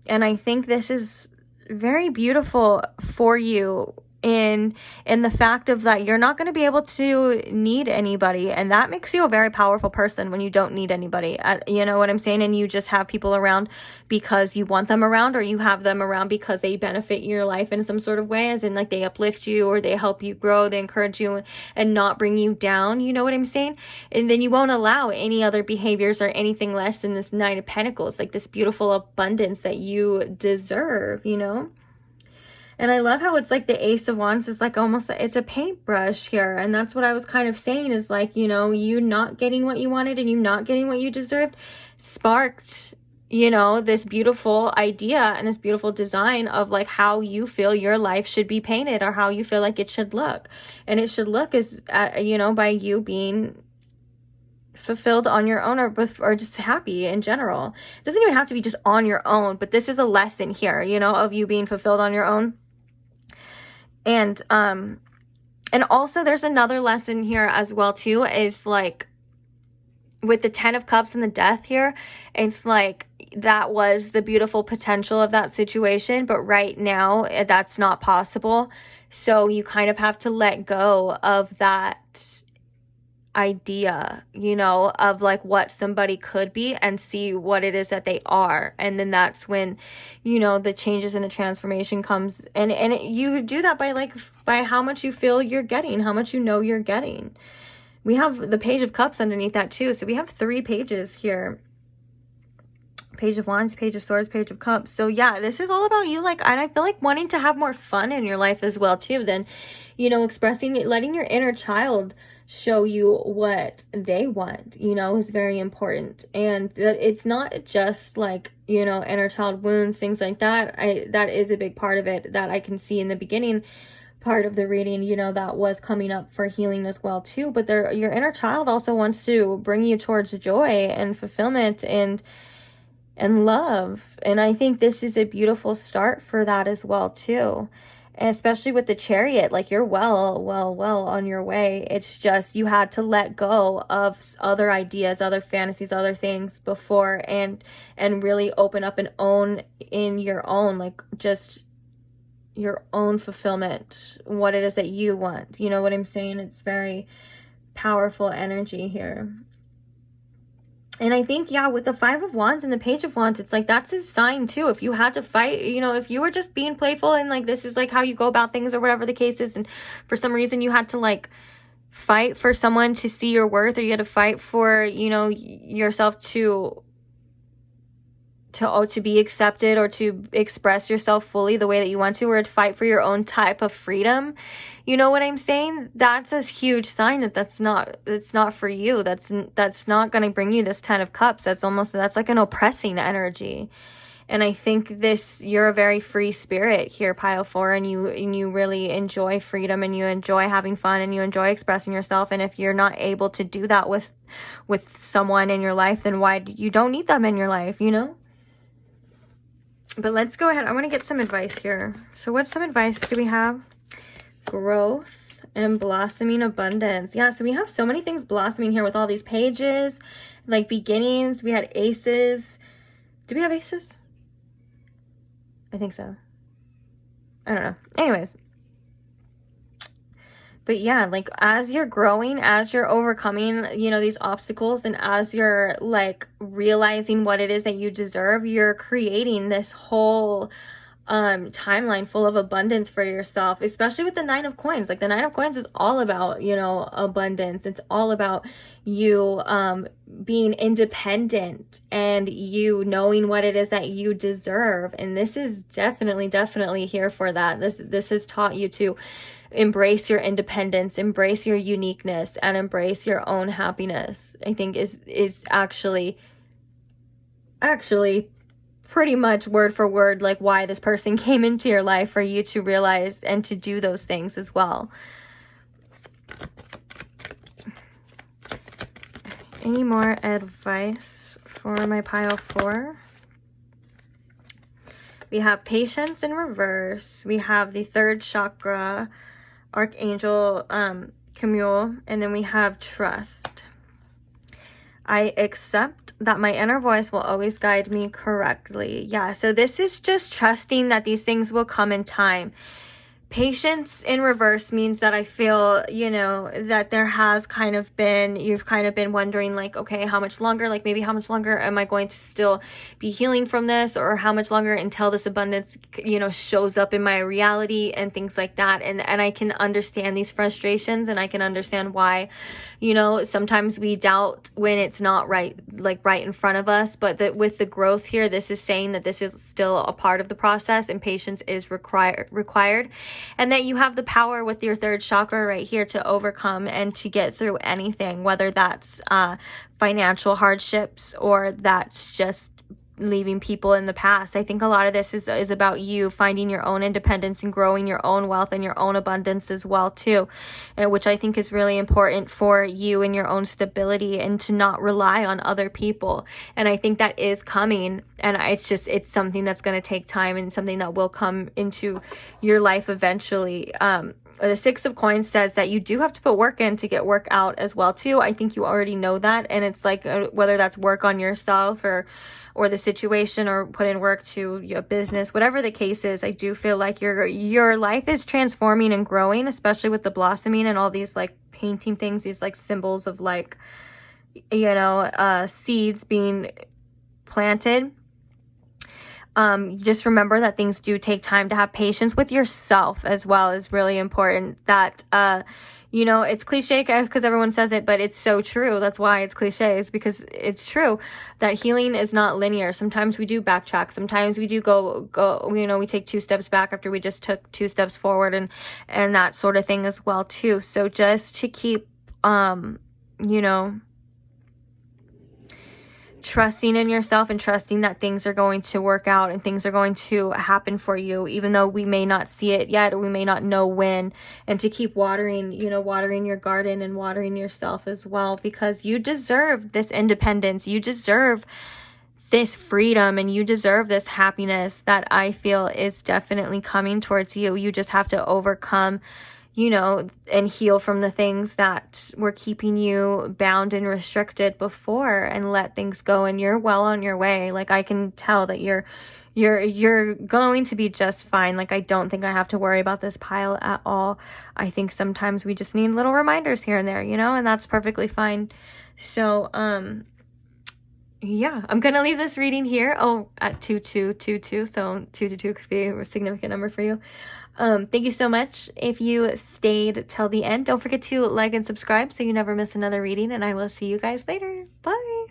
[SPEAKER 1] I think this is very beautiful for you in the fact of that you're not going to be able to need anybody, and that makes you a very powerful person when you don't need anybody. You know what I'm saying? And you just have people around because you want them around, or you have them around because they benefit your life in some sort of way, as in like they uplift you, or they help you grow, they encourage you and not bring you down. You know what I'm saying? And then you won't allow any other behaviors or anything less than this Knight of Pentacles, like this beautiful abundance that you deserve, you know? And I love how it's like the Ace of Wands is like almost, it's a paintbrush here. And that's what I was kind of saying is like, you know, you not getting what you wanted and you not getting what you deserved sparked, you know, this beautiful idea and this beautiful design of like how you feel your life should be painted or how you feel like it should look. And it should look as, you know, by you being fulfilled on your own or just happy in general. It doesn't even have to be just on your own, but this is a lesson here, you know, of you being fulfilled on your own. And also there's another lesson here as well too, is like with the 10 of Cups and the Death here, it's like that was the beautiful potential of that situation, but right now that's not possible. So you kind of have to let go of that idea, you know, of like what somebody could be and see what it is that they are. And then that's when, you know, the changes and the transformation comes. And you do that by how much you feel you're getting, how much you know you're getting. We have the Page of Cups underneath that too. So we have 3 pages here. Page of Wands, Page of Swords, Page of Cups. So yeah, this is all about you, like, and I feel like wanting to have more fun in your life as well too, than, you know, expressing, letting your inner child show you what they want, you know, is very important. And that it's not just like, you know, inner child wounds, things like that. That is a big part of it that I can see in the beginning part of the reading, you know, that was coming up for healing as well too. But your inner child also wants to bring you towards joy and fulfillment and love. And I think this is a beautiful start for that as well too. And especially with the Chariot, like you're well on your way. It's just you had to let go of other ideas, other fantasies, other things before and really open up and own in your own, like just your own fulfillment, what it is that you want. You know what I'm saying? It's very powerful energy here. And I think, yeah, with the 5 of Wands and the Page of Wands, it's like that's a sign too. If you had to fight, you know, if you were just being playful and like this is like how you go about things or whatever the case is, and for some reason you had to like fight for someone to see your worth, or you had to fight for, you know, yourself to be accepted or to express yourself fully the way that you want to, or to fight for your own type of freedom. You know what I'm saying? That's a huge sign that it's not for you. That's not going to bring you this 10 of Cups. That's like an oppressing energy. And I think you're a very free spirit here, Pile 4, and you really enjoy freedom and you enjoy having fun and you enjoy expressing yourself. And if you're not able to do that with someone in your life, then you don't need them in your life, you know? But let's go ahead. I want to get some advice here. So what's some advice do we have? Growth and blossoming abundance. Yeah, so we have so many things blossoming here with all these pages, like beginnings. We had aces. Do we have aces? I think so. I don't know. Anyways. But yeah, like as you're growing, as you're overcoming, you know, these obstacles, and as you're like realizing what it is that you deserve, you're creating this whole timeline full of abundance for yourself, especially with the 9 of Coins. Like the 9 of Coins is all about, you know, abundance. It's all about you being independent and you knowing what it is that you deserve. And this is definitely here for that. This has taught you to embrace your independence, embrace your uniqueness, and embrace your own happiness. I think is actually pretty much word for word like why this person came into your life, for you to realize and to do those things as well. Any more advice for my Pile 4? We have patience in reverse. We have the 3rd chakra, Archangel Camille, and then we have trust. I accept that my inner voice will always guide me correctly. Yeah, so this is just trusting that these things will come in time. Patience in reverse means that I feel, you know, that there has kind of been, you've kind of been wondering like, okay, how much longer, like maybe how much longer am I going to still be healing from this, or how much longer until this abundance, you know, shows up in my reality and things like that. And I can understand these frustrations, and I can understand why, you know, sometimes we doubt when it's not right, like right in front of us. But that with the growth here, this is saying that this is still a part of the process, and patience is required. And that you have the power with your third chakra right here to overcome and to get through anything, whether that's financial hardships or that's just leaving people in the past. I think a lot of this is about you finding your own independence and growing your own wealth and your own abundance as well too, which I think is really important for you and your own stability, and to not rely on other people. And I think that is coming, and it's something that's going to take time, and something that will come into your life eventually. The Six of Coins says that you do have to put work in to get work out as well too. I think you already know that, and it's like whether that's work on yourself or the situation, or put in work to your business, whatever the case is. I do feel like your life is transforming and growing, especially with the blossoming and all these like painting things, these like symbols of like, you know, seeds being planted. Just remember that things do take time. To have patience with yourself as well is really important. That you know, it's cliche because everyone says it, but it's so true. That's why it's cliche, is because it's true that healing is not linear. Sometimes we do backtrack. Sometimes we do go, you know, we take 2 steps back after we just took 2 steps forward, and that sort of thing as well too. So just to keep, you know, trusting in yourself and trusting that things are going to work out and things are going to happen for you, even though we may not see it yet, or we may not know when. And to keep watering, you know, watering your garden and watering yourself as well, because you deserve this independence. You deserve this freedom, and you deserve this happiness that I feel is definitely coming towards you. You just have to overcome, you know, and heal from the things that were keeping you bound and restricted before, and let things go. And you're well on your way. Like, I can tell that you're going to be just fine. Like, I don't think I have to worry about this pile at all. I think sometimes we just need little reminders here and there, you know, and that's perfectly fine. So, yeah, I'm gonna leave this reading here. At 2222, so 222 could be a significant number for you. Thank you so much if you stayed till the end. Don't forget to like and subscribe so you never miss another reading, and I will see you guys later. Bye.